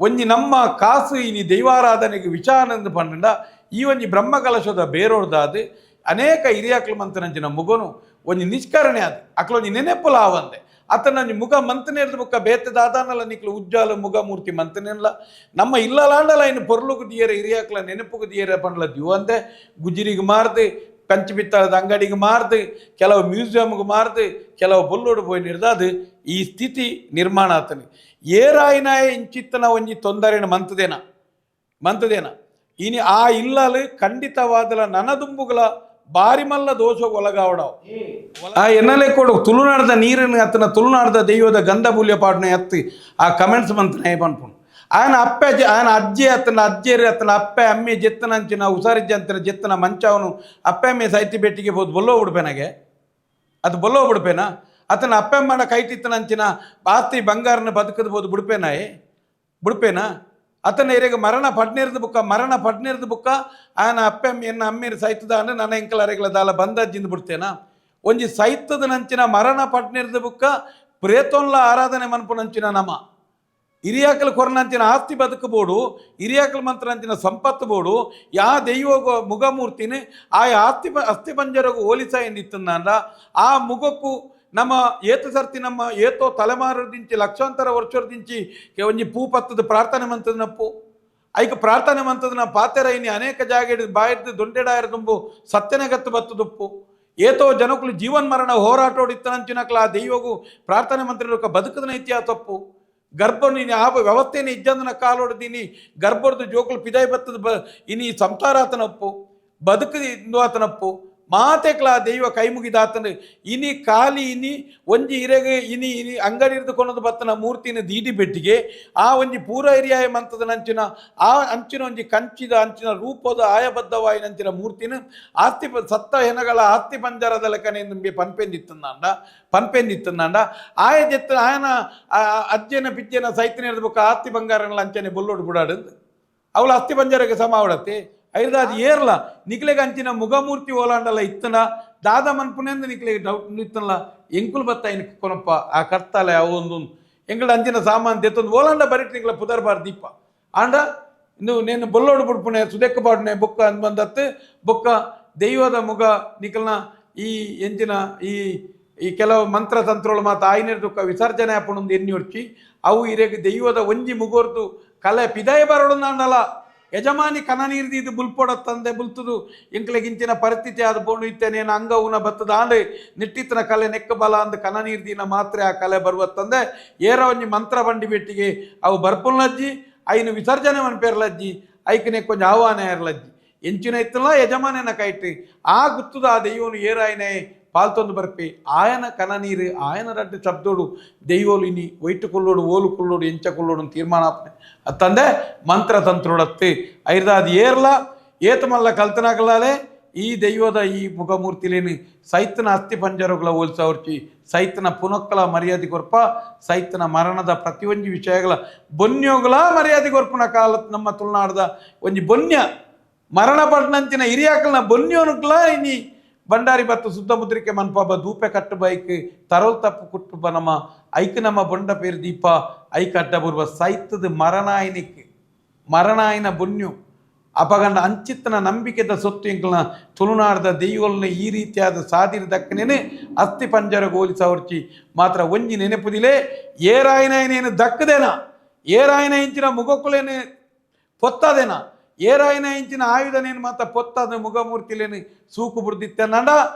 ಒಂಜಿ ನಮ್ಮ ಕಾಸು ಇನಿ ದೈವಾರಾಧನೆಗೆ ವಿಚಾರನೆಂದು ಪಂಡ ಈ ಒಂಜಿ ಬ್ರಹ್ಮಕಲಶದ ಬೇರೋಡ್ದಾದು ಅನೇಕ ಹಿರಿಯಾಕ್ಲು ಮಂತನಂಚಿನ ಮುಗನು ಒಂಜಿ ನಿಷ್ಕರಣೆ ಅದು ಅಕ್ಲ ಒಂಜಿ ನೆನೆಪುಲ ಆವಂದೆ ಅತನ ಮುಗ ಮಂತನೇರ್ದು ಬುಕ್ಕ ಬೇತದಾದಾನಲ್ಲ ನಿಕ್ಲು ಉಜ್ಜಾಲ ಮುಗ ಮೂರ್ತಿ ಮಂತನೆಲ್ಲ ನಮ್ಮ ಇಲ್ಲಲಾಂಡಲ ಇನ್ನು ಪೊರ್ಲುಗು ದಿಯರ ಹಿರಿಯಾಕ್ಲ ನೆನಪುಗು ದಿಯರ ಪಂಡ್ಲ ದಿವಂದೆ ಗುಜಿರಿಗೆ ಮಾರ್ದು ಕಂಚಿಪಿತ್ತಳದ ಅಂಗಡಿಗೆ ಮಾರ್ದು ಕೆಲವು ಮ್ಯೂಸಿಯಂಗೆ ಮಾರ್ದು ಕೆಲವು ಬೊಲ್ಲೋಡು ಪೋಯಿ ನಿರ್ದಾದು ಈ ಸ್ಥಿತಿ ನಿರ್ಮಾಣ ಆತನಿ ಏರಾಯಿನಾಯ ಇಂಚಿತ್ತನ ಒಂಜಿ ತೊಂದರೆನ ಮಂತದೇನ ಇನಿ ಆ ಇಲ್ಲಲು ಖಂಡಿತವಾದಲ ನನದುಂಬುಗಳ ಬಾರಿ ಮಲ್ಲ ದೋಷಕ್ಕೆ ಒಳಗಾವಡವು ಆ ಎನ್ನಲೆ ಕೊಡು ತುಳುನಾಡದ ನೀರಿನ ಅತನ ತುಳುನಾಡದ ದೈವದ ಗಂಧ ಬುಲ್ಯ ಪಾಡ್ನ ಎತ್ತಿ ಆ ಕಮೆಂಟ್ಸ್ ಮಂತನ ಪನ್ಪುಣು ఆయన అప్పే ఆయన అజ్జే అజ్జేరి అతను అప్పే అమ్మి జెత్తనంచిన ఉసారిజ్జంతిన జెత్తన మంచవನು ಅಪ್ಪೆ ಮೇ ಸೈತಿ ಬೆಟ್ಟಿಗೆ ಬೋದು ಬೊಲ್ಲೋ ಬಿಡ್ಪೇನಾಗೆ ಅದು ಬೊಲ್ಲೋ ಬಿಡ್ಪೇನಾ ಅತನ ಅಪ್ಪೆ ಮಾಡ ಕೈಟಿತ್ತನಂಚಿನ ಆಸ್ತಿ ಬಂಗಾರನ ಬದುಕದು ಬೋದು ಬಿಡ್ಪೇನಾ ಅತನ ಎರೆಗೆ ಮರಣ ಪಡ್ನೇರ್ದು ಬುಕ್ಕ ಆಯನ ಅಪ್ಪೆ ಎನ್ನ ಅಮ್ಮಿರು ಸೈತದಾಂಡು ನನ್ನ ಎಂಕಲರೆಗಳ ದಾಲ ಬಂದಜ್ಜಿಂದು ಬಿಡ್ತೇನಾ ಒಂಜಿ ಸೈತದ ನಂಚಿನ ಮರಣ ಪಡ್ನೇರ್ದು ಬುಕ್ಕ ಪ್ರೇತೋನ್ಲ ಆರಾಧನೆ ಮನ್ಪುನಂಚಿನ ನಮ ಹಿರಿಯಾಕಲು ಕೊರನಂಚಿನ ಆಸ್ತಿ ಬದುಕಬೋಡು ಹಿರಿಯಾಕಲು ಮಂತ್ರನಂಚಿನ ಸಂಪತ್ತು ಬೋಡು ಯಾ ದೈವ ಮುಗಮೂರ್ತಿನಿ ಆ ಅಸ್ಥಿ ಪಂಜರಗೂ ಹೋಲಿಸ ಎಂದಿತ್ತಂದ ಆ ಮುಗಕ್ಕೂ ನಮ್ಮ ಏತು ಸರ್ತಿ ನಮ್ಮ ಏತೋ ತಲೆಮಾರದಿಂಚಿ ಲಕ್ಷಾಂತರ ವರ್ಷದಿಂಚಿ ಒಂಜಿ ಪೂ ಪತ್ತದ ಪ್ರಾರ್ಥನೆ ಮಂತದನಪ್ಪು ಐಕ ಪ್ರಾರ್ಥನೆ ಮಂತದನ ಪಾತೆರ ಇನಿ ಅನೇಕ ಜಾಗ ಬಾಯಿರ್ದು ದೊಂಡೆಡಾಯರ ತುಂಬು ಸತ್ಯನೆಗತ್ತು ಬತ್ತದಪ್ಪು ಏತೋ ಜನಕ್ಕಳು ಜೀವನ್ ಮರಣ ಹೋರಾಟೋಡಿತ್ತನಂಚಿನಕ್ಲ ಆ ದೈವಗೂ ಪ್ರಾರ್ಥನೆ ಮಂತ್ರಿಕ ಬದುಕದನ ಇತಿಹಾಸ ತಪ್ಪು ಗರ್ಭನು ಆ ವ್ಯವಸ್ಥೆನೇ ಇಜ್ಜಂದನ ಕಾಲೊಡ್ದೀನಿ ಗರ್ಭರ್ದು ಜೋಕುಲು ಪಿದಾಯಿ ಬತ್ತದ ಇನಿ ಸಂಸಾರ ಆತನಪ್ಪು ಬದುಕದು ಆತನಪ್ಪು ಮಾತೆಕ್ಲ ದೈವ ಕೈ ಮುಗಿದಾತನು ಇನಿ ಖಾಲಿ ಇನಿ ಒಂಜಿ ಇರೆಗೆ ಇನಿ ಅಂಗಡಿ ಹಿಡಿದುಕೊಂಡು ಬತ್ತನ ಮೂರ್ತಿನ ದೀಡಿ ಬೆಟ್ಟಿಗೆ ಆ ಒಂಜಿ ಪೂರ ಹಿರಿಯಾಯ ಮಂತದ ನಂಚಿನ ಆ ಅಂಚಿನ ಒಂಜಿ ಕಂಚಿದ ಅಂಚಿನ ರೂಪದ ಆಯಬದ್ಧವಾಯಿನಂಚಿನ ಮೂರ್ತಿನ ಆಸ್ತಿ ಸತ್ತ ಹೆಣಗಳ ಆಸ್ತಿ ಪಂಜರದ ಲೆಕ್ಕನೆ ಪನ್ಪೆಂದಿತ್ತಂದ ಆಯ ಜೆತ್ತ ಆಯನ ಅಜ್ಜನ ಪಿಜ್ಜನ ಸೈತಿನ ಹಿಡಿದು ಆಸ್ತಿ ಬಂಗಾರಗಳ ಅಂಚನೆ ಬೊಲ್ಲೋಡು ಬಿಡಾಡು ಅವಳ ಅಸ್ಥಿ ಪಂಜರಕ್ಕೆ ಸಮ ಅವಡತ್ತೆ ಐದಾದು ಏರ್ಲ ನಿಕ್ಲೆಗೆ ಅಂಚಿನ ಮುಗಮೂರ್ತಿ ಓಲಾಂಡಲ್ಲ ಇತ್ತನ ದಾದ ಮನ್ಪುನೆಂದು ನಿಕ್ಲೆಗೆ ಡೌಟ್ ಇತ್ತನಲ್ಲ ಎಂಕುಲು ಬತ್ತ ಇನ್ ಕೊನಪ್ಪ ಆ ಕರ್ತಾಲೆ ಅವೊಂದು ಎಂಗಳ ಅಂಚಿನ ಸಾಮಾನು ತೆತ್ತೊಂದು ಓಲಾಂಡ ಬರಿಟ್ಟು ನಿಕ್ಲ ಪುದರ್ಬಾರ್ ದೀಪ ಆಂಡ ಇನ್ನು ನೇನು ಬೊಲ್ಲೋಡು ಬಿಡ್ಪುಣೆ ಸುದೆಕ್ಕ ಪಾಡ್ನೆ ಬೊಕ್ಕ ಅಂದ್ ಬಂದತ್ತು ಬೊಕ್ಕ ದೈವದ ಮುಗ ನಿಕ್ಲನ ಈ ಎಂಚಿನ ಈ ಕೆಲವು ಮಂತ್ರ ತಂತ್ರಗಳು ಮಾತು ಆಯ್ನಿರ್ದುಕ್ಕ ವಿಸರ್ಜನೆ ಹಾಪುಣೊಂದು ಎಣ್ಣಿ ಹೊಡ್ಚಿ ಅವು ಇರೆಗೆ ದೈವದ ಒಂಜಿ ಮುಗೋರ್ದು ಕಲೆ ಪಿದಾಯ ಬರೋಡಂದಲ್ಲ ಯಜಮಾನಿ ಕನ ನೀರ್ದು ಇದು ಬುಲ್ಪೊಡತ್ತಂದೆ ಬುಲ್ತುದು ಎಂಕ್ಲೆಗಿಂಚಿನ ಪರಿಸ್ಥಿತಿ ಅದು ಬೋಣು ಇತ್ತೇನೇನು ಅಂಗ ಉನ ಬತ್ತದ ಆಂಡು ನಿಟ್ಟಿತ್ತನ ಕಲೆ ನೆಕ್ಕ ಬಲ ಅಂದು ಕನ ನೀರ್ದಿನ ಮಾತ್ರ ಆ ಕಲೆ ಬರುವತ್ತಂದೆ ಏರ ಒಂಜಿ ಮಂತ್ರ ಬಂಡಿ ಬೆಟ್ಟಿಗೆ ಅವು ಬರ್ಪುಲ್ಲಜ್ಜಿ ಐನು ವಿಸರ್ಜನೆ ಮನ್ಪೇರ್ಲಜ್ಜಿ ಐಕನೆ ಕೊಂಚ ಆಹ್ವಾನ ಇರ್ಲಜ್ಜಿ ಎಂಚಿನ ಇತ್ತಲ್ಲ ಯಜಮಾನನ ಕೈಟ್ ಆ ಗುತ್ತುದ ಆ ದೈವನು ಏರಾಯನೆ ಪಾಲ್ತೊಂದು ಬರ್ಪಿ ಆಯನ ಕನ ನೀರು ಆಯನ ರಡ್ಡು ಶಬ್ದೋಡು ದೈವೋಲು ಇನಿ ಒಯ್ಟು ಕೊಲ್ಲೋಡು ಓಲು ಕೊಲ್ಲೋಡು ಎಂಚ ಕೊಲ್ಲೋಡು ತೀರ್ಮಾನ ಅತ್ತಂದೆ ಮಂತ್ರ ತಂತ್ರೋಡತ್ತು ಐದಾದು ಏರ್ಲ ಏತು ಮಲ್ಲ ಕಲ್ತನಾಗಲಾಲೆ ಈ ದೈವದ ಈ ಮುಖಮೂರ್ತಿಲೇನು ಸೈತನ ಅಸ್ಥಿ ಪಂಜರಗಳ ಹೋಲ್ಸವರ್ಚಿ ಸೈತನ ಪುನಕ್ಕಲ ಮರ್ಯಾದೆ ಕೊರ್ಪ ಸೈತನ ಮರಣದ ಪ್ರತಿಯೊಂದು ವಿಷಯಗಳ ಬೊನ್ಯೋಗಳ ಮರ್ಯಾದೆ ಕೊರ್ಪನ ಕಾಲ ನಮ್ಮ ತುಳುನಾಡದ ಒಂಜಿ ಬೊನ್ಯ ಮರಣ ಪಡ್ನಂಚಿನ ಹಿರಿಯಾಕಲ್ನ ಬೊನ್ಯೋನುಕ್ಲ ಇನಿ ಬಂಡಾರಿ ಬತ್ತು ಸುತ್ತಮುದ್ರಿಕೆ ಮನ್ಪಾಬ ದೂಪೆ ಕಟ್ಟು ಬೈಕ್ ತರೋಲ್ ತಪ್ಪು ಕುಟ್ಟು ನಮ್ಮ ಐಕ್ ನಮ್ಮ ಬೊಂಡ ಪೇರು ದೀಪ ಐಕ್ ಅಡ್ಡ ಬರುವ ಸೈತದ ಮರಣಾಯಿನ ಬೊನ್ಯು ಅಪಗಂಡ ಅಂಚಿತ್ತನ ನಂಬಿಕೆದ ಸೊತ್ತು ಎಂಕಲ್ನ ತುಳುನಾಡದ ದೈವಲ್ನ ಈ ರೀತಿಯಾದ ಸಾದಿರದಕ್ಕನೇನೆ ಅಸ್ಥಿ ಪಂಜರ ಗೋಲಿಸವರ್ಚಿ ಮಾತ್ರ ಒಂಜಿ ನೆನಪುದಿಲೆ ಏರಾಯಿನೇನು ದಕ್ಕದೇನ ಏರಾಯಿನ ಇಂಚಿನ ಮುಗಕ್ಕುಲೇನೆ ಪೊತ್ತದೇನ ಏರಾಯಿನ ಇಂಚಿನ ಆಯುಧನೇನು ಮಾತ್ರ ಪೊತ್ತದ ಮುಗಮೂರ್ತಿಲೇನು ಸೂಕು ಬುಡ್ದಿತ್ತೆ ನಡ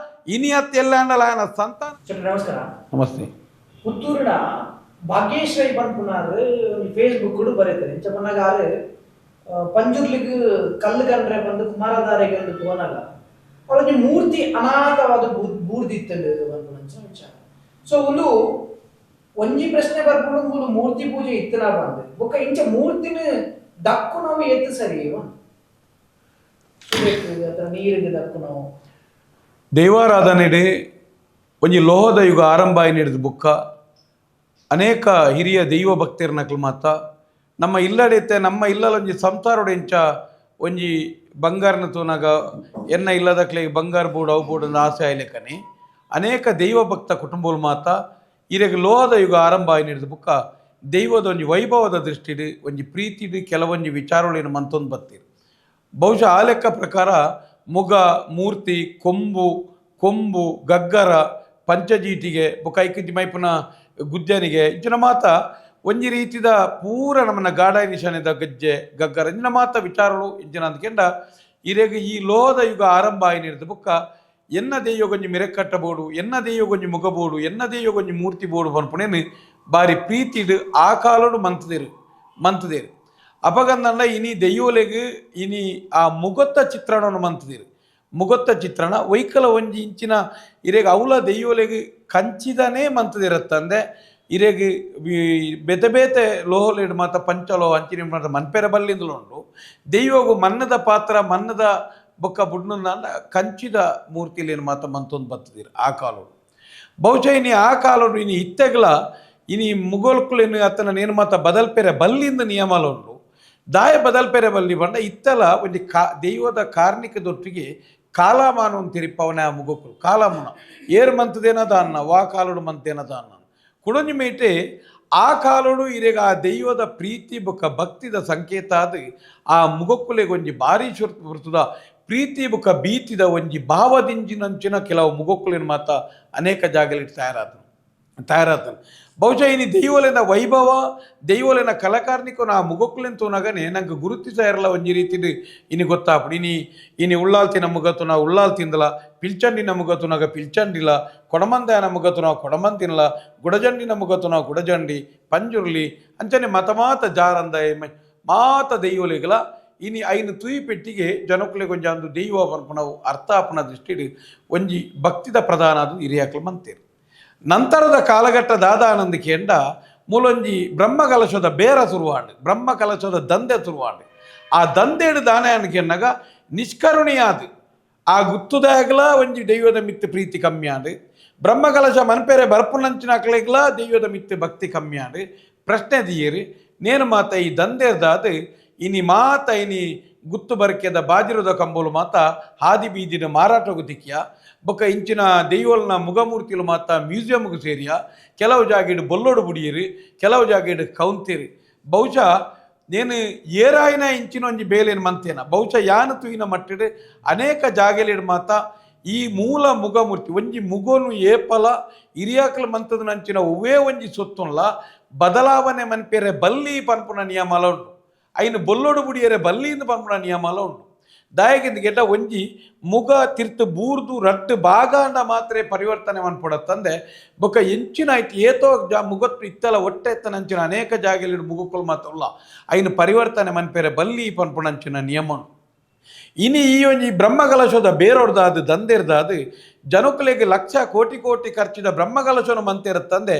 ಇನಿಯತ್ ಎಲ್ಲ ಅಂಡಲ ఆయన ಸಂತಾನ. ನಮಸ್ಕಾರ. ನಮಸ್ತೆ. ಪುತ್ತೂರಿನ ಭಾಗ್ಯಶ್ರೀ ಪನ್ಪುನಾರು ಫೇಸ್ಬುಕ್ ಕೂಡ ಬರೀತಾರೆ ಇಂಚ ಪನ್ನಗಾರು ಪಂಜುರ್ಲಿಗೆ ಕಲ್ಲು ಕಂಡ್ರೆ ಬಂದು ಕುಮಾರಧಾರೆಗೆ ಒಂದು ಪೋನಲ್ಲ ಅವಳಿಗೆ ಮೂರ್ತಿ ಅನಾಥವಾದ ಬೂರ್ದಿತ್ತಲು ಪನ್ಪುನಂಚ ವಿಚಾರ ಸೊ ಒಂದು ಒಂಜಿ ಪ್ರಶ್ನೆ ಬರ್ಪುಡು ಮೂರ್ತಿ ಪೂಜೆ ಇತ್ತನ ಬಂದು ಬೊಕ್ಕ ಇಂಚ ಮೂರ್ತಿನ ದಕ್ಕು ನಾವು ಎತ್ತು ಸರಿ ನೀರಿಗೆ ದಕ್ಕು ನಾವು ದೈವಾರಾಧನೆ ಒಂಜಿ ಲೋಹದ ಯುಗ ಆರಂಭ ಹಿಡಿದು ಬುಕ್ಕ ಅನೇಕ ಹಿರಿಯ ದೈವ ಭಕ್ತಿರ್ನಕ್ಲು ಮಾತ ನಮ್ಮ ಇಲ್ಲಡೆತ್ತೆ ನಮ್ಮ ಇಲ್ಲೊಂಜಿ ಸಂಸಾರೋಡು ಎಂಚ ಒಂಜಿ ಬಂಗಾರನ ತೂನಾಗ ಎನ್ನ ಇಲ್ಲದಕ್ಲೆ ಬಂಗಾರ ಬೋಡು ಅವು ಬೋಡು ಆಸೆ ಆಯ್ಲೆಕ್ಕನೆ ಅನೇಕ ದೈವ ಭಕ್ತ ಕುಟುಂಬಗಳು ಮಾತ ಇರೆಗೆ ಲೋಹದ ಯುಗ ಆರಂಭ ಹಿಡಿದು ಬುಕ್ಕ ದೈವದ ಒಂಜಿ ವೈಭವದ ದೃಷ್ಟಿಡ್ ಒಂಜಿ ಪ್ರೀತಿಡ್ ಕೆಲವೊಂಜಿ ವಿಚಾರಗಳೇನು ಮಂತೊಂದು ಬತ್ತೀರಿ. ಬಹುಶಃ ಆ ಲೆಕ್ಕ ಪ್ರಕಾರ ಮುಗ ಮೂರ್ತಿ ಕೊಂಬು ಗಗ್ಗರ ಪಂಚಜೀಟಿಗೆ ಬೊಕ ಐಕಂಚಿ ಮೈಪುನ ಗುಜ್ಜನಿಗೆ ಇಂಚಿನ ಮಾತ ಒಂಜಿ ರೀತಿದ ಪೂರ ನಮ್ಮನ್ನ ಗಾಢ ನಿಶಾನೆದ ಗಜ್ಜೆ ಗಗ್ಗರ ಇಂಚಿನ ಮಾತ ವಿಚಾರಗಳು ಇಂಚಿನ ಅಂದ್ಕೆಂಡ ಇರೆಗ್ ಈ ಲೋಹದ ಯುಗ ಆರಂಭ ಆಯ್ನಿರ್ದು ಬೊಕ್ಕ ಎನ್ನ ದೆಯ್ಯೋ ಗೊಂಜಿ ಮಿರೆಕ್ಕಟ್ಟಬೋಡು ಎನ್ನ ದೆಯ್ಯೋ ಗೊಂಜಿ ಮುಗಬೋಡು ಎನ್ನ ದೆಯ್ಯೋ ಗೊಂಜಿ ಮೂರ್ತಿ ಬೋಡು ಪನ್ಪುಣೇನು ಬಾರಿ ಪ್ರೀತಿಡ್ ಆ ಕಾಲೋಡು ಮಂತದೇರು ಅಪಗಂದಂಡ ಇನಿ ದೆಯ್ಯೋಲೆಗ್ ಇನಿ ಆ ಮುಗೊತ್ತ ಚಿತ್ರಣವನ್ನು ಮಂತದಿರು. ಮುಗೊತ್ತ ಚಿತ್ರಣ ಒಯ್ಕಲ ಒಂಜಿ ಇಂಚಿನ ಇರೆಗ್ ಅವಲ ದೆಯ್ಯೋಲೆಗ್ ಕಂಚಿದನೇ ಮಂತದಿರತ್ತಂದೆ ಇರೆಗ್ ಬೇತೆ ಲೋಹಲೇಡು ಮಾತ ಪಂಚಲೋಹ ಅಂಚಿನ ಮಾತ ಮನ್ಪೆರ ಬಲ್ಲಿಂದಲು ಉಂಡು. ದೆಯ್ಯೋಗು ಮನ್ನದ ಪಾತ್ರ ಮನ್ನದ ಬೊಕ್ಕ ಬುಡ್ನಂದ ಕಂಚಿದ ಮೂರ್ತಿಲೇನು ಮಾತ ಮಂತೊಂದು ಬತ್ತದಿರು ಆ ಕಾಲೋಡು. ಬಹುಶಃ ಇನಿ ಆ ಕಾಲೋಡು ಇನಿ ಇತ್ತೆಗ್ಲ ಇನಿ ಮುಗೋಲ್ಕುಲೇನು ಅತ್ತನ ನೇನು ಮಾತ ಬದಲ್ಪೆರೆ ಬಲ್ಲಿಂದ ನಿಯಮಲು ಉಂಡು. ದಾಯ ಬದಲ್ಪೆರೆ ಬಲ್ಲಿ ಬಂಡ ಇತ್ತಲ ಒಂಜಿ ದೈವದ ಕಾರ್ಣಿಕದೊಟ್ಟಿಗೆ ಕಾಲಮಾನ ಒಂದು ತಿರಿಪ್ಪವನ ಆ ಮುಗೋಕುಲು ಕಾಲಮುನ ಏರು ಮಂತದೇನದ ಅನ್ನ ವಾ ಕಾಲೋಡು ಮಂತೇನದ ಅನ್ನ ಕುಡೊಂಜಿ ಮೇಟೆ ಆ ಕಾಲೋಡು ಇರೆಗ ಆ ದೈವದ ಪ್ರೀತಿ ಬೊಕ್ಕ ಭಕ್ತಿದ ಸಂಕೇತ ಅದು ಆ ಮುಗೋಕುಲೆಗೆ ಒಂಜಿ ಭಾರಿ ಬರ್ತದ ಪ್ರೀತಿ ಬೊಕ್ಕ ಭೀತಿದ ಒಂಜಿ ಭಾವದಿಂಜಿನಂಚಿನ ಕೆಲವು ಮುಗೋಕುಲಿನ ಮಾತ ಅನೇಕ ಜಾಗದಲ್ಲಿ ತಯಾರಾತನು. ಬಹುಶಃ ಇನಿ ದೈವಲೆನ ವೈಭವ ದೈವಲೆನ ಕಲಾಕಾರ್ನಿಕನ ಆ ಮುಗೋಕುಲೆನ್ ತೋನಾಗನೆ ನಂಗೆ ಗುರುತಿಸ ಇರಲ್ಲ ಒಂಜಿ ರೀತಿಡ್ ಇನಿ ಗೊತ್ತಾಪುಡು. ಇನಿ ಉಳ್ಳಾಲ್ತಿನ ಮುಗತುನ ಉಳ್ಳಾಲ್ತಿಂದಲ ಪಿಲ್ಚಂಡಿನ ಮುಗತುನಾಗ ಪಿಲ್ಚಂಡಿಲ ಕೊಡಮಂದಾಯನ ಮುಗತುನ ಕೊಡಮಂತಿನಲ ಗುಡಜಂಡಿನ ಮುಗತುನ ಗುಡಜಂಡಿ ಪಂಜುರ್ಲಿ ಅಂಚನೆ ಮತ ಜಾರಂದ ಮಾತ ದೈವಲೆಗಲ ಇನಿ ಐನು ತುಯಿ ಪೆಟ್ಟಿಗೆ ಜನಕುಲೆ ಗೊಂಜ ಅಂದು ದೈವ ಪನ್ಪುನವು ಅರ್ಥ ಅಪನ ದೃಷ್ಟಿಡ್ ಒಂಜಿ ಭಕ್ತಿದ ಪ್ರಧಾನ ಅದು ಹಿರಿಯಾಕಲು ಮಂತೇರು. ನಂತರದ ಕಾಲಘಟ್ಟ ದಾದಾನಂದಕ್ಕೆ ಎಂಡ ಮೂಲೊಂಜಿ ಬ್ರಹ್ಮಕಲಶದ ಬೇರ ಸುರುವಾಂಡು ಬ್ರಹ್ಮಕಲಶದ ದಂಧೆ ಸುರುವಾಂಡು ಆ ದಂಧೆಡು ದಾನೆ ಅನ್ಕೆನ್ನಾಗ ನಿಷ್ಕರುಣಿಯಾದು ಆ ಗುತ್ತುದಾಗಲ ಒಂಜಿ ದೈವದ ಮಿತ್ತು ಪ್ರೀತಿ ಕಮ್ಮಿಯಾಡು ಬ್ರಹ್ಮಕಲಶ ಮನ್ಪೇರೆ ಬರ್ಪುನಂಚಿನ ಅಕ್ಲೆಗ್ಲ ದೈವದ ಮಿತ್ತು ಭಕ್ತಿ ಕಮ್ಮಿಯಾಡು ಪ್ರಶ್ನೆ ದಿಯೇರು ನೇನು ಮಾತ ಈ ದಂಧೆರ್ದಾದು ಇನಿ ಮಾತ ಇನಿ ಗುತ್ತು ಬರ್ಕೆದ ಬಾಜಿರದ ಕಂಬೋಲು ಮಾತ ಹಾದಿ ಬೀದಿನ ಮಾರಾಟಗೂ ತಿಕ್ಕಿಯ ಬೊಕ್ಕ ಇಂಚಿನ ದೈವಲ್ನ ಮುಗಮೂರ್ತಿಲು ಮಾತ ಮ್ಯೂಸಿಯಮ್ಗೂ ಸೇರಿಯ ಕೆಲವು ಜಾಗೀಡು ಬೊಲ್ಲೋಡು ಬುಡಿಯಿರಿ ಕೆಲವು ಜಾಗೀಡು ಕೌಂತೇರಿ. ಬಹುಶಃ ನೇನು ಏರಾಯಿನ ಇಂಚಿನ ಒಂಜಿ ಬೇಲೇನು ಮಂತೇನ ಬಹುಶಃ ಯಾನು ತುಯಿನ ಮಟ್ಟಿಡು ಅನೇಕ ಜಾಗೆಲಿಡು ಮಾತ ಈ ಮೂಲ ಮುಗಮೂರ್ತಿ ಒಂಜಿ ಮುಗೋನು ಏಪಲ ಹಿರಿಯಾಕಲು ಮಂತದ ನಂಚಿನ ಒವೇ ಒಂಜಿ ಸೊತ್ತುನ್ಲ ಬದಲಾವಣೆ ಮನ್ಪೇರೆ ಬಲ್ಲಿ ಪನ್ಪುನ ನಿಯಮಲ ಉಂಟು ಐನು ಬೊಲ್ಲೋಡು ಬುಡಿಯರೆ ಬಲ್ಲಿಂದ ಪನ್ಪುನ ನಿಯಮಲ ಉಂಟು. ದಾಯಕಿಂದ ಗೆಡ್ಡ ಒಂಜಿ ಮುಗ ತಿರ್ತು ಬೂರ್ದು ರಟ್ಟು ಭಾಗಾಂಡ ಮಾತ್ರ ಪರಿವರ್ತನೆ ಮನ್ಪೊಡತ್ತಂದೆ ಬೊಕ್ಕ ಎಂಚಿನ ಆಯ್ತು ಏತೋ ಮುಗತ್ತು ಇತ್ತಲ ಹೊಟ್ಟೆ ಎತ್ತನಂಚಿನ ಅನೇಕ ಜಾಗಲಿ ಮುಗುಕುಲು ಮಾತಲ್ಲ ಐನು ಪರಿವರ್ತನೆ ಮನ್ಪೇರೆ ಬಲ್ಲಿ ಪನ್ಪುಣಂಚಿನ ನಿಯಮನು. ಇನಿ ಈ ಒಂಜಿ ಬ್ರಹ್ಮಕಲಶದ ಬೇರೊಡ್ದಾದು ದಂಧೆರ್ದಾದು ಜನಕುಲೆಗೆ ಲಕ್ಷ ಕೋಟಿ ಖರ್ಚಿದ ಬ್ರಹ್ಮಕಲಶನು ಮಂತೇರತ್ತಂದೆ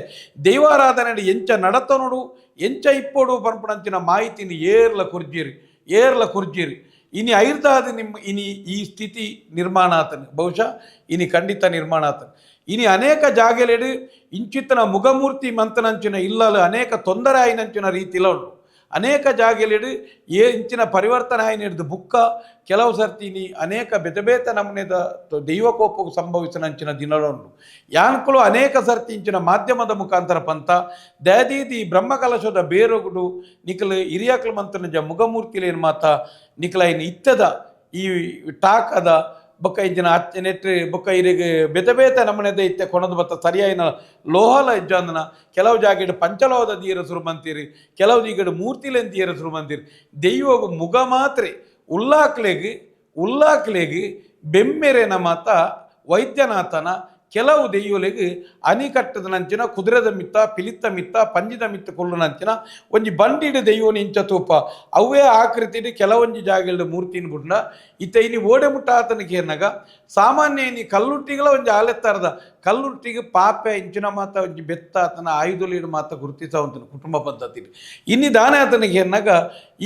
ದೈವಾರಾಧನೆ ಎಂಚ ನಡತನೋಡು ಎಂಚ ಇಪ್ಪೋಡು ಪನ್ಪುಣಂಚಿನ ಮಾಹಿತಿನಿ ಏರ್ಲ ಕುರ್ಜಿರಿ ಇನಿ ಐರ್ದಾದ ಇನಿ ಈ ಸ್ಥಿತಿ ನಿರ್ಮಾಣ ಆತನು ಬಹುಶಃ ಇನಿ ಖಂಡಿತ ನಿರ್ಮಾಣ ಆತನು. ಇನಿ ಅನೇಕ ಜಾಗೆಲೆಡು ಇಂಚಿತ್ತನ ಮುಗಮೂರ್ತಿ ಮಂತನಂಚಿನ ಇಲ್ಲಲು ಅನೇಕ ತೊಂದರೆ ಆಯ್ನಂಚಿನ ರೀತಿಲ ಉಂಟು ಅನೇಕ ಜಾಗೆಲೆಡು ಇಂಚಿನ ಪರಿವರ್ತನೆ ಆಯ್ನಿಡ್ದು ಬುಕ್ಕ ಕೆಲವು ಸರ್ತಿ ಇನಿ ಅನೇಕ ಬೇತೆ ನಮೂನೆದ ದೈವಕೋಪಕ್ಕೆ ಸಂಭವಿಸಿನಂಚಿನ ದಿನಳುಂಡು ಯಾನ್ಕುಲು ಅನೇಕ ಸರ್ತಿ ಇಂಚಿನ ಮಾಧ್ಯಮದ ಮುಖಾಂತರ ಪಂತ ದಯದೀದಿ ಬ್ರಹ್ಮಕಲಶದ ಬೇರೊಗುಡು ನಿಖಲು ಹಿರಿಯಾಕಲು ಮಂತನಜ ಮುಗಮೂರ್ತಿಲೇನು ಮಾತ ನಿಖಲ ಇನ್ನು ಇತ್ತದ ಈ ಟಾಕದ ಬೊಕ್ಕ ಇಂಚಿನ ನೆಟ್ಟು ಬೊಕ್ಕ ಇರಿಗೆ ಬೇತೆ ನಮನೆದ ಇತ್ತೆ ಕೊಣದು ಬತ್ತ ಸರಿಯಾಯಿನ ಲೋಹಲ ಇಜ್ಜಂದನ ಕೆಲವು ಜಾಗೆಡು ಪಂಚಲೋಹದ ದೀರ ಸುರು ಮಂತೀರಿ ಕೆಲವು ಜಾಗೆಡು ಮೂರ್ತಿಲೆನ್ ದೀರ ಸುರು ಮಂತೀರಿ ದೈವಗು ಮುಗ ಮಾತ್ರ ಉಲ್ಲಾಕ್ಲೆಗ್ ಬೆಮ್ಮೆರೆನ ಮಾತ ವೈದ್ಯನಾಥನ ಕೆಲವು ದೆಯ್ಯೋಲೆಗ್ ಅನಿಕಟ್ಟದ ನಂಚಿನ ಕುದುರೆದ ಮಿತ್ತ ಪಿಲಿತ್ತ ಮಿತ್ತ ಪಂಜಿದ ಮಿತ್ತ ಕೊಲ್ಲು ನಂಚಿನ ಒಂಜಿ ಬಂಡಿಡು ದೆಯ್ಯೋನಿ ಇಂಚ ತೂಪ ಅವೇ ಆಕೃತಿಡು ಕೆಲವೊಂಜಿ ಜಾಗದ ಮೂರ್ತಿನ ಬುಡ್ನ ಇತ್ತ ಇನಿ ಓಡೆ ಮುಟ್ಟ ಆತನಿಗೆ ಏನಾಗ ಸಾಮಾನ್ಯ ಇನಿ ಕಲ್ಲುಟ್ಟಿಗಳ ಒಂಜಿ ಆಲೆತ್ತಾರದ ಕಲ್ಲುಟ್ಟಿಗೆ ಪಾಪೆ ಇಂಚಿನ ಮಾತ ಒಂಜಿ ಬೆತ್ತ ಆತನ ಆಯುಧಲಿಡು ಮಾತ ಗುರುತಿಸವಂತನ ಕುಟುಂಬ ಪದ್ಧತಿ ಇನ್ನಿ ದಾನೆ ಆತನಿಗೆ ಏನಾಗ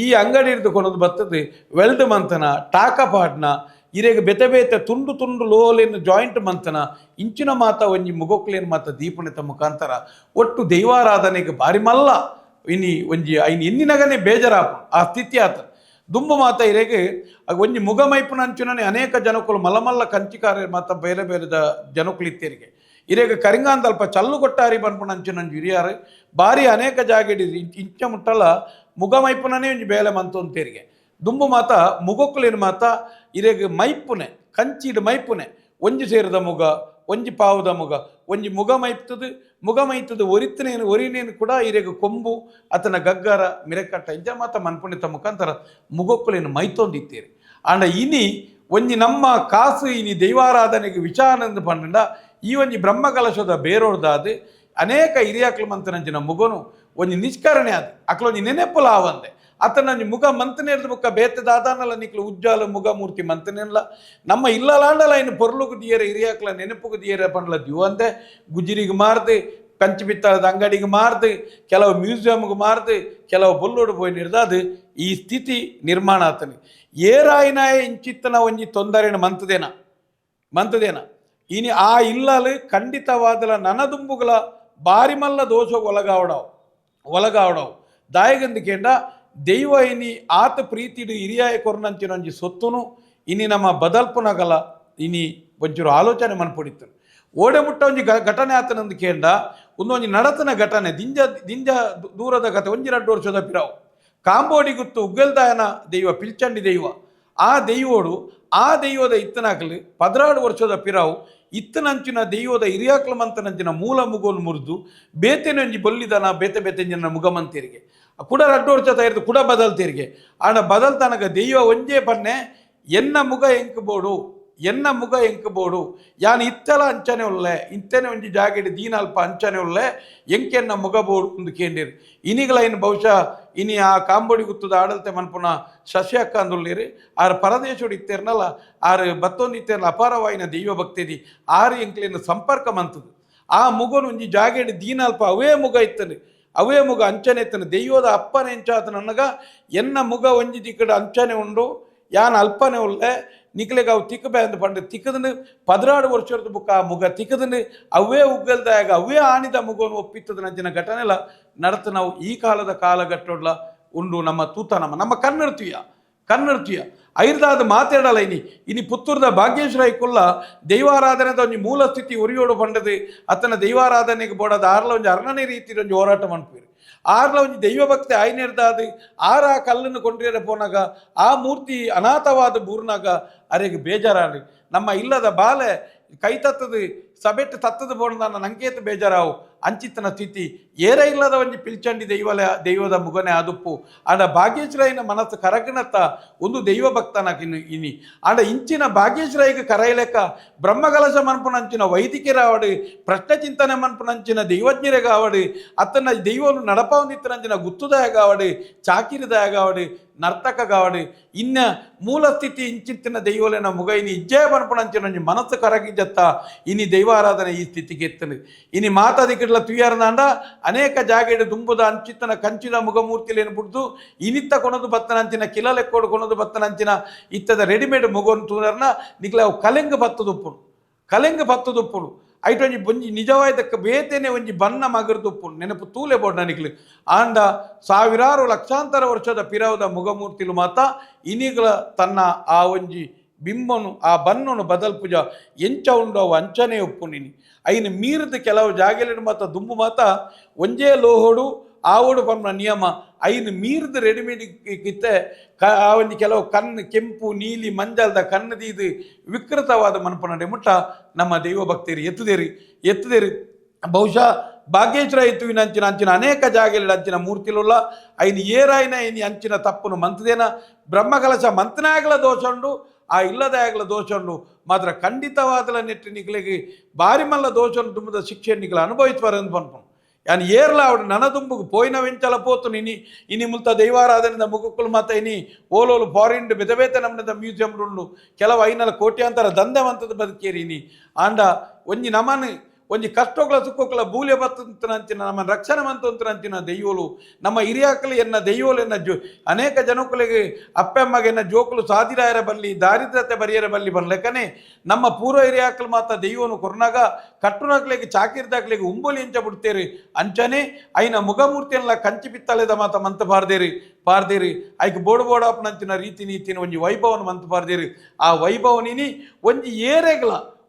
ಈ ಅಂಗಡಿ ಹಿಡಿದುಕೊಂಡು ಬರ್ತದೆ ವೆಲ್ಡ್ ಮಂತನ ಟಾಕಪಾಡ್ನ ಇರೆಗೆ ಬೇತೆ ತುಂಡು ಲೋಲೆನ್ನು ಜಾಯಿಂಟ್ ಮಂತನ ಇಂಚಿನ ಮಾತ ಒಂಜಿ ಮುಗೋಕ್ಲೇನು ಮಾತ ದೀಪಣಿತ ಮುಖಾಂತರ ಒಟ್ಟು ದೈವಾರಾಧನೆಗೆ ಬಾರಿ ಮಲ್ಲ ಇನಿ ಒಂಜಿ ಐನು ಎನ್ನಿನಗನೆ ಬೇಜಾರಾಪು ಆ ಸ್ಥಿತಿ ಆತ ದುಂಬು ಮಾತ ಇರೆಗೆ ಒಂಜಿ ಮುಗಮೈಪುನಂಚಿನೇ ಅನೇಕ ಜನಕುಲು ಮಲ್ಲಮಲ್ಲ ಕಂಚಿಕಾರ ಮಾತ ಬೇರೆ ಬೇರೆದ ಜನಕುಲು ಇತ್ತೇರಿಗೆ ಇರೇಗ ಕರಿಂಗಾಂದಲ್ಪ ಚಲ್ಲು ಕೊಟ್ಟಾರಿ ಬನ್ಪುಣಂಚಿನಂಜು ಹಿರಿಯಾರು ಬಾರಿ ಅನೇಕ ಜಾಗೆಡಿ ಇಂಚ ಮುಟ್ಟಲ್ಲ ಮುಗಮೈಪುನನೇ ಒಂಜಿ ಬೇಲೆ ಮಂತೊಂತೇರಿಗೆ ದುಂಬು ಮಾತ ಮುಗೊಕ್ಕುಲಿನ ಮಾತ ಇರೇಗ ಮೈಪುನೆ ಕಂಚಿಡು ಮೈಪುನೆ ಒಂಜಿ ಸೇರಿದ ಮುಗ ಒಂಜಿ ಪಾವುದ ಮುಗ ಒಂಜಿ ಮುಗ ಮೈತದು ಒರಿತನೇನು ಒರಿನೇನು ಕೂಡ ಇರೇಗ ಕೊಂಬು ಅತನ ಗಗ್ಗರ ಮಿರೆಕಟ್ಟ ಇಂಜ ಮಾತ ಮನ್ಪುಣಿತ ಮುಖಾಂತರ ಮುಗೊಕ್ಕುಲಿನ ಮೈತೊಂದಿತ್ತೇರಿ ಆಂಡ ಇನಿ ಒಂಜಿ ನಮ್ಮ ಕಾಸು ಇನಿ ದೈವಾರಾಧನೆಗೆ ವಿಚಾರನೆಂದು ಪಂಡ ಈ ಒಂಜಿ ಬ್ರಹ್ಮಕಲಶದ ಬೇರೋಡ್ದಾದು ಅನೇಕ ಹಿರಿಯಾಕ್ಲು ಮಂತನಂಚಿನ ಮುಗನು ಒಂಜಿ ನಿಷ್ಕರಣೆ ಆದ ಅಕ್ಲೊಂಜಿ ನೆನೆಪುಲ ಆವಂದೆ ಅತನ ಮುಗ ಮಂತನೇರ್ದ ಮುಖ ಬೇತದಾದಾನಲ್ಲ ನಿಕ್ಲು ಉಜ್ಜಾಲ ಮುಗ ಮೂರ್ತಿ ಮಂತನೆಲ್ಲ ನಮ್ಮ ಇಲ್ಲಲಾಂಡಲ ಇನ್ನು ಪೊರ್ಲುಗು ದಿಯರ ಹಿರಿಯಾಕ್ಲ ನೆನಪುಗು ದಿಯರ ಪಂಡ್ಲ ದಿವಂದೆ ಗುಜಿರಿಗೆ ಮಾರ್ದು ಕಂಚಿ ಬಿತ್ತಳದ ಅಂಗಡಿಗೆ ಮಾರ್ದು ಕೆಲವು ಮ್ಯೂಸಿಯಂಗೆ ಮಾರ್ದು ಕೆಲವು ಬೊಲ್ಲೋಡು ಪೋಯಿ ನಿರ್ದಾದು ಈ ಸ್ಥಿತಿ ನಿರ್ಮಾಣ ಆತನಿ ಏರಾಯಿನಾಯ ಇಂಚಿತ್ತನ ಒಂಜಿ ತೊಂದರೆನ ಮಂತದೇನ ಇನಿ ಆ ಇಲ್ಲಲು ಖಂಡಿತವಾದಲ ನನದುಂಬುಗಳ ಬಾರಿ ಮಲ್ಲ ದೋಷ ಒಲಗಾವಡವು ದಾಯಗಂದಿಕೆಂಡ ದೈವ ಇನಿ ಆತ ಪ್ರೀತಿಡು ಹಿರಿಯಾಯ ಕೊರ್ನಂಚಿನ ಒಂಜಿ ಸೊತ್ತುನು ಇನಿ ನಮ್ಮ ಬದಲ್ಪುನಗಲ ಇನಿ ಒಂಚೂರು ಆಲೋಚನೆ ಮನ್ಪೊಡಿತು ಓಡೆ ಮುಟ್ಟ ಒಂಜಿ ಘಟನೆ ಆತನಂದು ಕೇಂಡ ಒಂದೊಂಜಿ ನಡತನ ಘಟನೆ ದಿಂಜ ದೂರದ ಕತೆ ಒಂಜಿ 2 ವರ್ಷದ ಪಿರಾವು ಕಾಂಬೋಡಿ ಗುತ್ತು ಉಗ್ಗಲ್ದಾಯನ ದೈವ ಪಿಲ್ಚಂಡಿ ದೈವ ಆ ದೈವದ ಇತ್ತನಾಕಲು 16 ವರ್ಷದ ಪಿರಾವು ಇತ್ತನಂಚಿನ ದೈವದ ಹಿರಿಯಾಕ್ಲ ಮಂತನಂಚಿನ ಮೂಲ ಮುಗೋಲು ಮುರಿದು ಬೇತೆನೊಂಜಿ ಬೊಲ್ಲಿದನ ಬೇತೆಂಜಿನ ಮುಗಮಂತೇರಿಗೆ ಕೂಡ 2 ವರ್ಷ ತಯಾರಿದು ಕೂಡ ಬದಲ್ತೇರಿಗೆ ಆಂಡ ಬದಲ್ತನಗ ದೈವ ಒಂಜೇ ಪನ್ನೆ ಎನ್ನ ಮುಗ ಎಂಕಬೋಡು ಯಾನ್ ಇತ್ತೆಲ ಅಂಚನೆ ಉಳ್ಳೆ ಇಂತೆನೆ ಒಂಜಿ ಜಾಗೆಡ್ ದೀನಲ್ಪ ಅಂಚನೆ ಉಳ್ಳೆ ಎಂಕೆನ್ನ ಮುಗಬೋಡು ಒಂದು ಕೇಂದಿರು ಇನಿಗಳ ಇನ್ನು ಬಹುಶಃ ಇನಿ ಆ ಕಾಂಬೋಡಿ ಗುತ್ತದ ಆಡಲ್ತೆ ಮನ್ಪುನ ಶಶಿಯಕ್ಕ ಅಂದುಳ್ಳೇರಿ ಆರು ಪರದೇಶೋಡು ಇತ್ತೇರ್ನಲ್ಲ ಆರು ಬತ್ತೊಂದು ಇತ್ತೇರ್ನ ಅಪಾರವಾಯಿನ ದೈವ ಭಕ್ತಿದಿ ಆರು ಎಂಕ್ಲಿನ ಸಂಪರ್ಕ ಮಂತದು ಆ ಮುಗನು ಒಂಜಿ ಜಾಗೆಡ್ ದೀನಲ್ಪ ಅವೇ ಮುಗ ಅಂಚನೆ ಇತ್ತನು ದೈವದ ಅಪ್ಪನೆ ಎಂಚಾತ ನನಗ ಎನ್ನ ಮುಗ ಒಂಜಿ ದಿಕ್ಕಡ ಅಂಚನೆ ಉಂಡು ಯಾನ್ ಅಲ್ಪನೆ ಉಳ್ಳೆ ನಿಕ್ಲೆಗೆ ಅವು ತಿಕ್ಕಬೇ ಅಂದು ಪಂಡು ತಿಕ್ಕದನು 16 ವರ್ಷದ ಬುಕ್ಕ ಆ ಮುಗ ತಿಕ್ಕದನು ಅವೇ ಉಗ್ಗಲ್ದಾಗ ಅವೇ ಆಣಿದ ಮುಗವನ್ನು ಒಪ್ಪಿತ್ತದ ನಂಚಿನ ಘಟನೆಲ್ಲ ನಡತ ನಾವು ಈ ಕಾಲಘಟ್ಟೊಡ್ಲ ಉಂಡು ನಮ್ಮ ತೂತ ನಮ್ಮ ಕನ್ನಡತೀಯ ಐರ್ದಾದ ಮಾತಾಡಲ್ಲ ಇನಿ ಪುತ್ತೂರದ ಭಾಗ್ಯೇಶ್ವರ ಕುಲ್ಲ ದೈವಾರಾಧನೆದ ಒಂಜಿ ಮೂಲ ಸ್ಥಿತಿ ಉರಿಯೋಡು ಪಂಡದು ಅತನ ದೈವಾರಾಧನೆಗೆ ಬೋಡದ ಆರ್ಲ ಒಂಜಿ ಅರ್ಣನೆ ರೀತಿ ಒಂಜಿ ಹೋರಾಟ ಮನ್ಪೀರು ಆರ್ಲ ಒಂಜಿ ದೈವ ಭಕ್ತಿ ಆಯ್ನೆರ್ದಾದು ಆರ ಆ ಕಲ್ಲನ್ನು ಕೊಂಡ್ರೆ ಪೋನಾಗ ಆ ಮೂರ್ತಿ ಅನಾಥವಾದ ಬೂರ್ನಾಗ ಅರೆಗೆ ಬೇಜಾರಾಡಿ ನಮ್ಮ ಇಲ್ಲದ ಬಾಲೆ ಕೈ ತತ್ತದು ಸಬೆಟ್ಟು ತತ್ತದು ಬೋಣ ನಂಕೇತ ಬೇಜಾರಾವು ಅಂಚಿತ್ತನ ಸ್ಥಿತಿ ಏರ ಇಲ್ಲದ ಒಂಜಿ ಪಿಲ್ಚಂಡಿ ದೈವದ ಮುಗನೆ ಆದುಪ್ಪು ಆಂಡ ಭಾಗ್ಯೇಶ್ವರಯ್ಯನ ಮನಸ್ಸು ಕರಗನತ್ತ ಒಂದು ದೈವ ಭಕ್ತನಕಿನ್ನು ಇನಿ ಆಂಡ ಇಂಚಿನ ಭಾಗ್ಯೇಶ್ವರಯ್ಯಗೆ ಕರೈಲೆಕ್ಕ ಬ್ರಹ್ಮಕಲಶ ಮನ್ಪುನಂಚಿನ ವೈದಿಕರಾವಡು ಪ್ರಶ್ನೆ ಚಿಂತನೆ ಮನ್ಪುನಂಚಿನ ದೈವಜ್ಞರೆಗಾವಡು ಅತನ ದೈವನು ನಡಪ ಹೊಂದಿತ್ತನಂಚಿನ ಗುತ್ತುದಾಯಗಾವಡು ಚಾಕಿರಿದಾಯಗಾವಡು ನರ್ತಕಗಾವಡು ಇನ್ನ ಮೂಲ ಸ್ಥಿತಿ ಇಂಚಿತ್ತಿನ ದೈವಲೆನ ಮುಗ ಇನಿ ಇಜ್ಜಯ ಮನ್ಪುನಂಚಿನ ಒಂಜಿ ಮನಸ್ಸು ಕರಗಿಜತ್ತ ಇನಿ ದೈವಾರಾಧನೆ ಈ ಸ್ಥಿತಿಗೆ ಎತ್ತನು ಇನಿ ಮಾತಾದಿಕಿಡ್ಲ ತುಯ್ಯಾರದಾಂಡ ಅನೇಕ ಜಾಗೆಡು ದುಂಬುದ ಅಂಚಿತ್ತನ ಕಂಚಿನ ಮುಗಮೂರ್ತಿಲೇನು ಬಿಡ್ದು ಇನಿತ್ತ ಕೊನದು ಬತ್ತನಂಚಿನ ಕಿಲಲೆಕ್ಕೋಡು ಕೊನದು ಬತ್ತನಂಚಿನ ಇತ್ತದ ರೆಡಿಮೇಡ್ ಮುಗೋನು ತೂನರ್ನ ನಿಕ್ಲೆ ಅವು ಕಲೆಂಗ್ ಬತ್ತದುಪ್ಪುಡು ಐಟೊಂಜಿ ಒಂಜಿ ನಿಜವಾಯ್ದಕ್ಕ ಬೇತೇನೆ ಒಂಜಿ ಬಣ್ಣ ಮಗರ್ದುಪ್ಪುಡು ನೆನಪು ತೂಲೆ ಬೋಡ್ ನನಗ್ಲಿ ಆಂಡ ಸಾವಿರಾರು ಲಕ್ಷಾಂತರ ವರ್ಷದ ಪಿರವದ ಮುಗಮೂರ್ತಿಲು ಮಾತ ಇನಿಗಳ ತನ್ನ ಆ ಒಂಜಿ ಬಿಂಬನು ಆ ಬನ್ನನು ಬದಲ್ಪುಜ ಎಂಚ ಉಂಡು ಅವು ಅಂಚನೆ ಒಪ್ಪುನಿನಿ ಐನು ಮೀರಿದ ಕೆಲವು ಜಾಗೆಲಿನ ಮಾತ ದುಂಬು ಮಾತ ಒಂಜೇ ಲೋಹೋಡು ಆವೋಡು ಪರ್ಮ ನಿಯಮ ಐನು ಮೀರಿದ ರೆಡಿಮೇಡ್ ಕಿತ್ತೆ ಆ ಒಂಜಿ ಕೆಲವು ಕಣ್ಣು ಕೆಂಪು ನೀಲಿ ಮಂಜಲ್ದ ಕಣ್ಣದೀದು ವಿಕೃತವಾದ ಮನ್ಪನಡೆ ಮುಟ್ಟ ನಮ್ಮ ದೈವ ಭಕ್ತಿಯರು ಎತ್ತದೇರಿ ಬಹುಶಃ ಭಾಗ್ಯೇಶ್ವರ ಇತ್ತುವಿನ ಅಂಚಿನ ಅನೇಕ ಜಾಗೆಲ್ಲ ಅಂಚಿನ ಮೂರ್ತಿಲುಲ್ಲ ಐನು ಏರಾಯಿನ ಇನಿ ಅಂಚಿನ ತಪ್ಪುನು ಮಂತದೇನ ಬ್ರಹ್ಮಕಲಶ ಮಂತನಾಗಲ ದೋಷ ಉಂಡು ಆ ಇಲ್ಲದ ಆಗಲ ದೋಷ ಉಂಡು ಮಾತ್ರ ಖಂಡಿತವಾದಲ ನೆಟ್ಟು ನಿಕ್ಲೆಗೆ ಬಾರಿ ಮಲ್ಲ ದೋಷ ತುಂಬದ ಶಿಕ್ಷೆ ನಿಕ್ಲ ಅನುಭವಿಸುವರೆಂದು ಪನ್ಪನು ಯಾನ್ ಏರ್ಲ ಅವಡು ನನದುಂಬುಗು ಪೋಯಿನ ವೆಂಚಲ ಪೋತು ಇನಿ ಮುಲ್ತ ದೈವಾರಾಧನೆದ ಮುಗುಕ್ಕುಲು ಮಾತ ಇನಿ ಓಲೋಲು ಫಾರಿನ್ ಬೆದಬೇತೆ ನಮ್ಮದ ಮ್ಯೂಸಿಯಂ ಉಂಡು ಕೆಲವು ಐನಲ ಕೋಟ್ಯಾಂತರ ದಂಧವಂತದ ಬದುಕೇರಿ ಇನಿ ಆಂಡ ಒಂಜಿ ನಮನ್ ಒಂಜಿ ಕಷ್ಟಗಳ ಸುಖಗಳ ಬೂಲೆ ಬತ್ತಂತನಂಚಿನ ನಮ್ಮ ರಕ್ಷಣೆ ಮಂತಂತನಂಚಿನ ದೈವಲು ನಮ್ಮ ಹಿರಿಯಾಕಲು ಎನ್ನ ದೈವಲು ಎನ್ನ ಅನೇಕ ಜನಕ್ಕಳಿಗೆ ಅಪ್ಪೆಮ್ಮಗೆ ಎನ್ನ ಜೋಕುಲು ಸಾದಿರಾಯರ ಬಲ್ಲಿ ದಾರಿದ್ರತೆ ಬರಿಯರ ಬಲ್ಲಿ ಬರ್ಲೆಕ್ಕನೆ ನಮ್ಮ ಪೂರ್ವ ಹಿರಿಯಾಕಲು ಮಾತ ದೈವನು ಕೊರ್ನಾಗ ಕಟ್ಟುನಕ್ಲಿಗೆ ಚಾಕಿರ್ದಾಕ್ಲಿಗೆ ಉಂಬೋಲಿ ಎಂಚ ಬಿಡ್ತೇರಿ ಅಂಚನೆ ಐನ ಮುಖಮೂರ್ತಿಯನ್ನ ಕಂಚಿ ಪಿತ್ತಳೆದ ಮಾತ ಮಂತ ಪಾರ್ದೇರಿ ಐಕ್ ಬೋಡಾಪನಂಚಿನ ರೀತಿ ನೀತಿನ ಒಂಜಿ ವೈಭವನ ಮಂತ ಪಾರ್ದೇರಿ ಆ ವೈಭವನಿನಿ ಒಂಜಿ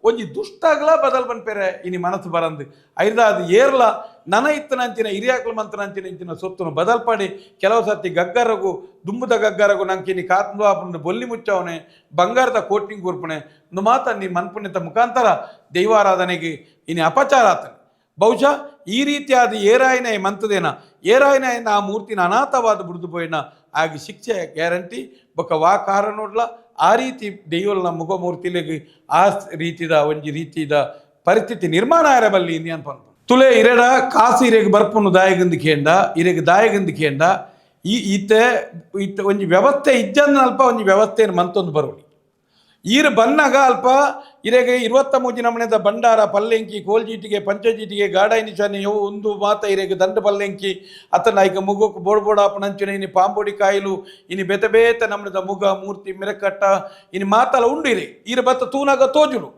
ಒಂಜಿ ದುಷ್ಟಾಗ್ಲ ಬದಲ್ ಬನ್ಪೇರೆ ಇನಿ ಮನಸ್ಸು ಬರಂದು ಐದಾದು ಏರ್ಲ ನನ ಇತ್ತನಂಚಿನ ಹಿರಿಯಾಕ್ಲ ಮಂತನಂಚಿನ ಇಂಚಿನ ಸೊತ್ತುನು ಬದಲ್ಪಾಡಿ ಕೆಲವು ಸರ್ತಿ ಗಗ್ಗರಗು ದುಂಬುದ ಗಗ್ಗರಗು ನಂಗೆ ಇನಿ ಕಾತ್ನು ಆಪುಂಡು ಬೊಲ್ಲಿ ಮುಚ್ಚವನೆ ಬಂಗಾರದ ಕೋಟಿಂಗ್ ಕೂರ್ಪಣೆ ಒಂದು ಮಾತ ನೀ ಮನ್ಪುಣ್ಯತ ಮುಖಾಂತರ ದೈವಾರಾಧನೆಗೆ ಇನಿ ಅಪಚಾರ ಆತನೆ ಬಹುಶಃ ಈ ರೀತಿಯಾದ ಏರಾಯನ ಮಂತದೇನ ಏರಾಯನ ಆ ಮೂರ್ತಿನ ಅನಾಥವಾದ ಬಿಡ್ದು ಪೋಯಿನ ಆಗಿ ಶಿಕ್ಷೆ ಗ್ಯಾರಂಟಿ ಬೊಕ್ಕ ವಾ ಕಾರಣೋಡ್ಲ ಆ ರೀತಿ ದೈವಲ್ನ ಮುಖಮೂರ್ತಿಲೆಗೆ ಆ ರೀತಿದ ಒಂಜಿ ರೀತಿದ ಪರಿಸ್ಥಿತಿ ನಿರ್ಮಾಣ ಇರಬಲ್ಲಿ ಇಂಡಿಯನ್ ಪನ್ಪ ತುಲೆ ಇರೆಡ ಕಾಸು ಇರೆಗೆ ಬರ್ಪುನು ದಾಯಗಂದು ಕೇಂಡ ಇರೆಗೆ ದಾಯಗಂದು ಕೇಂಡ ಈತೆ ಒಂಜಿ ವ್ಯವಸ್ಥೆ ಇಜ್ಜಂದು ಅಲ್ಪ ಒಂಜಿ ವ್ಯವಸ್ಥೆಯನ್ನು ಮಂತೊಂದು ಬರೋಡಿ ಈರು ಬನ್ನಾಗ ಅಲ್ಪ ಇರೆಗೆ 23 ನಮೂನೆದ ಭಂಡಾರ ಪಲ್ಲೆಂಕಿ ಕೋಲ್ಜೀಟಿಗೆ ಪಂಚಜೀಟಿಗೆ ಗಾಡಾಯಿ ನಿಶಾನೆ ಯವು ಒಂದು ಮಾತ ಇರೆಗೆ ದಂಡ ಪಲ್ಲೆಂಕಿ ಅತನ ಈಗ ಮುಗಕ್ಕೆ ಬೋಡ್ಬೋಡಾಪನಂಚಿನ ಇನಿ ಪಾಂಬೋಡಿ ಕಾಯಿಲು ಇನಿ ಬೆತೆ ಬೇತೆ ನಮೂನೆದ ಮುಗ ಮೂರ್ತಿ ಮಿರಕಟ್ಟ ಇನಿ ಮಾತಲ ಉಂಡು ಇರೆ ಈರು ಬತ್ತ ತೂನಾಗ ತೋಜುಲು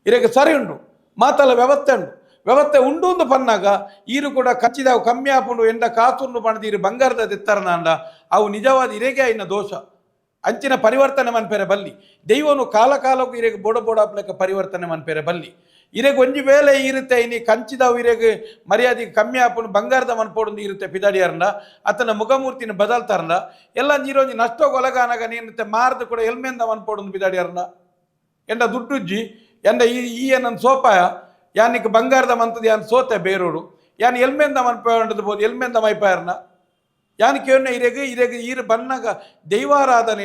ಇರೆಗೆ ಸರಿ ಉಂಡು ಮಾತಲ ವ್ಯವಸ್ಥೆ ಉಂಡು ವ್ಯವಸ್ಥೆ ಉಂಡು ಒಂದು ಪನ್ನಾಗ ಈರು ಕೂಡ ಕಚ್ಚಿದಾವು ಕಮ್ಮಿ ಆಪುಂಡು ಎಂಡ ಕಾಸುಂಡು ಪಣದು ಇರು ಬಂಗಾರದ ತೆತ್ತರನ ಅಂಡ ಅವು ನಿಜವಾದ ಇರೆಗೆ ಐನ ದೋಷ ಅಂಚಿನ ಪರಿವರ್ತನೆ ಮನ್ಪೇರೆ ಬಲ್ಲಿ ದೈವನು ಕಾಲ ಕಾಲಕ್ಕೂ ಇರೆಗೆ ಬೋಡಾಪ್ಲೆಕ್ಕ ಪರಿವರ್ತನೆ ಮನ್ಪೇರೆ ಬಲ್ಲಿ ಇರೆಗೆ ಒಂಜಿ ವೇಳೆ ಇರುತ್ತೆ ಇನಿ ಕಂಚಿದವು ಇರೆಗೆ ಮರ್ಯಾದೆಗೆ ಕಮ್ಮಿ ಆಪುಂಡು ಬಂಗಾರದ ಮನ್ಪೋಡು ಇರುತ್ತೆ ಪಿದಾಡಿಯಾರಂಡ ಅತನ ಮುಖಮೂರ್ತಿನ ಬದಲ್ತಾರಂಡ ಎಲ್ಲ ನೀರೊಂಜಿ ನಷ್ಟಗೊಲಗಾನಾಗ ನೀನುತ್ತೆ ಮಾರ್ದು ಕೂಡ ಎಲ್ಮೆಂದ ಮನ್ಪೋಡು ಪಿದಾಡಿಯಾರಂಡ ಎಂಡ ದುಡ್ಡುಜ್ಜಿ ಎಂಡ ಈ ನನ್ನ ಸೋಪಾಯ ಯಾನಿಗೆ ಬಂಗಾರದ ಮಂತದ ಯಾನ್ ಸೋತೆ ಬೇರೋರು ಯಾನ್ ಎಲ್ಮೆಂದ ಮನ್ಪೋದು ಬೋದು ಎಲ್ಮೆಂದ ಮೈಪಾಯರ್ನ ಯಾನ್ ಕೇವನ ಇರೆಗೆ ಈರು ಬನ್ನಾಗ ದೈವಾರಾಧನೆ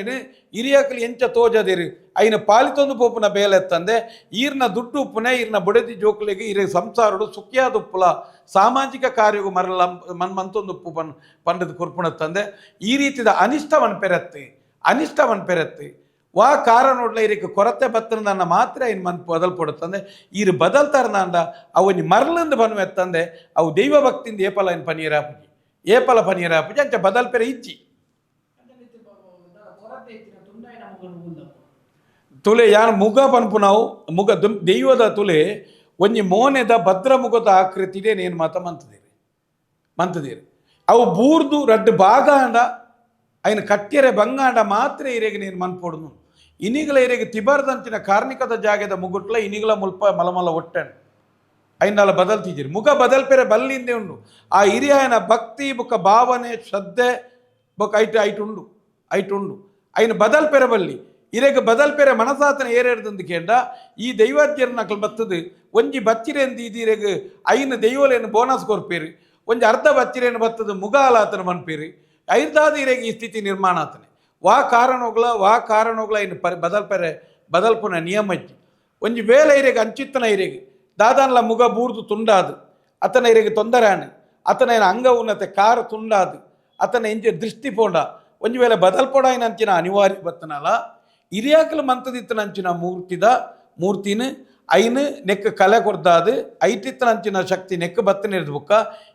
ಹಿರಿಯಕಲಿ ಎಂಚ ತೋಜದಿರು ಐನ ಪಾಲಿತೊಂದು ಪೋಪುನ ಬೇಲೆತ್ತಂದೆ ಈರ್ನ ದುಡ್ಡು ಉಪ್ಪುನೆ ಈರ್ನ ಬುಡದಿ ಜೋಕ್ಲೆಗೆ ಇರೆಗೆ ಸಂಸಾರಡು ಸುಖಿಯಾದ ಉಪ್ಪುಲ ಸಾಮಾಜಿಕ ಕಾರ್ಯಗೂ ಮರಲ ಮಂತೊಂದು ಉಪ್ಪು ಪಂಡದ ಕೊರ್ಪುಣತ್ತಂದೆ ಈ ರೀತಿದ ಅನಿಷ್ಟವನ್ನು ಪೆರತ್ತೆ ವಾ ಕಾರಣೋಡ್ಲ ಇರಕ್ಕೆ ಕೊರತೆ ಬತ್ತನ ಮಾತ್ರ ಇನ್ನು ಮನ್ ಬದಲ್ಪಡುತ್ತಂದೆ ಈರು ಬದಲ್ತಾರನಾಂಡ ಅವನಿ ಮರಲಿಂದ ಬನ್ವೆತ್ತಂದೆ ಅವು ದೈವ ಭಕ್ತಿಯಿಂದ ಏಪಲ ಇನ್ ಪನೀರಾಪುಜಿ ಏಪಲ ಪನೀರಾಪುಜಿ ಅಂಚ ಬದಲ್ಪೆರೆ ಇಜ್ಜಿ ತುಲೆ ಯಾನ್ ಮುಗ ಪನ್ಪು ನಾವು ಮುಗ ದೈವದ ತುಲೆ ಒಂಜಿ ಮೋನೆದ ಭದ್ರ ಮುಖದ ಆಕೃತಿಗೆ ನೇನು ಮಾತ ಮಂತದೇರಿ ಅವು ಬೂರ್ದು ರಡ್ಡು ಭಾಗ ಅಂಡ ఆయన ಕಟ್ಟೆರೆ ಬಂಗಾಂಡ ಮಾತ್ರ ಇರೆಗೆ ನೀನು ಮನ್ಪೊಡುನು ಇನಿಗಳ ಇರೆಗೆ ತಿಬರ್ದಂಚಿನ ಕಾರ್ಣಿಕದ ಜಾಗದ ಮುಗುಟ್ಲ ಇನಿಗಳ ಮುಲ್ಪ ಮಲಮಲ ಒಟ್ಟೆಂಡು ಐನಾಲ ಬದಲ್ತಿದ್ದೀರಿ ಮುಖ ಬದಲ್ಪೆರೆ ಬಲ್ಲಿಂದೆ ಉಂಡು ಆ ಹಿರಿಯನ ಭಕ್ತಿ ಬುಕ್ಕ ಭಾವನೆ ಶ್ರದ್ಧೆ ಬೊಕ್ಕ ಐಟುಂಡು ಐನು ಬದಲ್ಪೆರೆ ಬಲ್ಲಿ ಇರೆಗೆ ಬದಲ್ಪೆರೆ ಮನಸಾತನ ಏರೇಡ್ದಂದು ಕೇಂಡ ಈ ದೈವಾಜ್ಯರ್ನಕಲ್ ಬತ್ತದು ಒಂಜಿ ಬಚ್ಚಿರೆಂದು ಇದಿರೆಗೆ ಐನು ದೈವಲೇನು ಬೋನಸ್ ಕೊರ್ಪೇರಿ ಒಂಜಿ ಅರ್ಧ ಬಚ್ಚಿರೇನು ಬತ್ತದು ಮುಗಾಲಾತನ ಮನ್ಪೇರಿ ಐದಾದ ಇರೆಗೆ ಈ ಸ್ಥಿತಿ ನಿರ್ಮಾಣ ಆತನೆ ವಾ ಕಾರಣೋಗ್ಲ ಇನ್ನು ಬದಲ್ಪುನ ನಿಯಮಜ್ಜಿ ಒಂಜಿ ವೇಳೆ ಇರೆಗೆ ಅಂಚಿತ್ತನ ಇರೆಗೆ ದಾದಾನ್ಲ ಮುಗ ಬೂರ್ದು ತುಂಡಾದು ಅತನ ಇರೆಗೆ ತೊಂದರೆಯಾನೆ ಅತನ ಅಂಗ ಉನ್ನತೆ ಕಾರು ತುಂಡಾದು ಅತನ ಇಂಚೆ ದೃಷ್ಟಿ ಪೋಂಡ ಒಂಜಿ ವೇಳೆ ಬದಲ್ಪೊಡಾಯಿನಂಚಿನ ಅನಿವಾರ್ಯ ಬತ್ತನಲ್ಲ ಹಿರಿಯಾಕಲು ಮಂತದಿತ್ತನಂಚಿನ ಮೂರ್ತಿನ ಐನು ನೆಕ್ ಕಲೆ ಕೊರ್ದಾದು ಐಟಿತ್ತನಂಚಿನ ಶಕ್ತಿ ನೆಕ್ ಬತ್ತನಿರ್ದು ಬುಕ್ಕ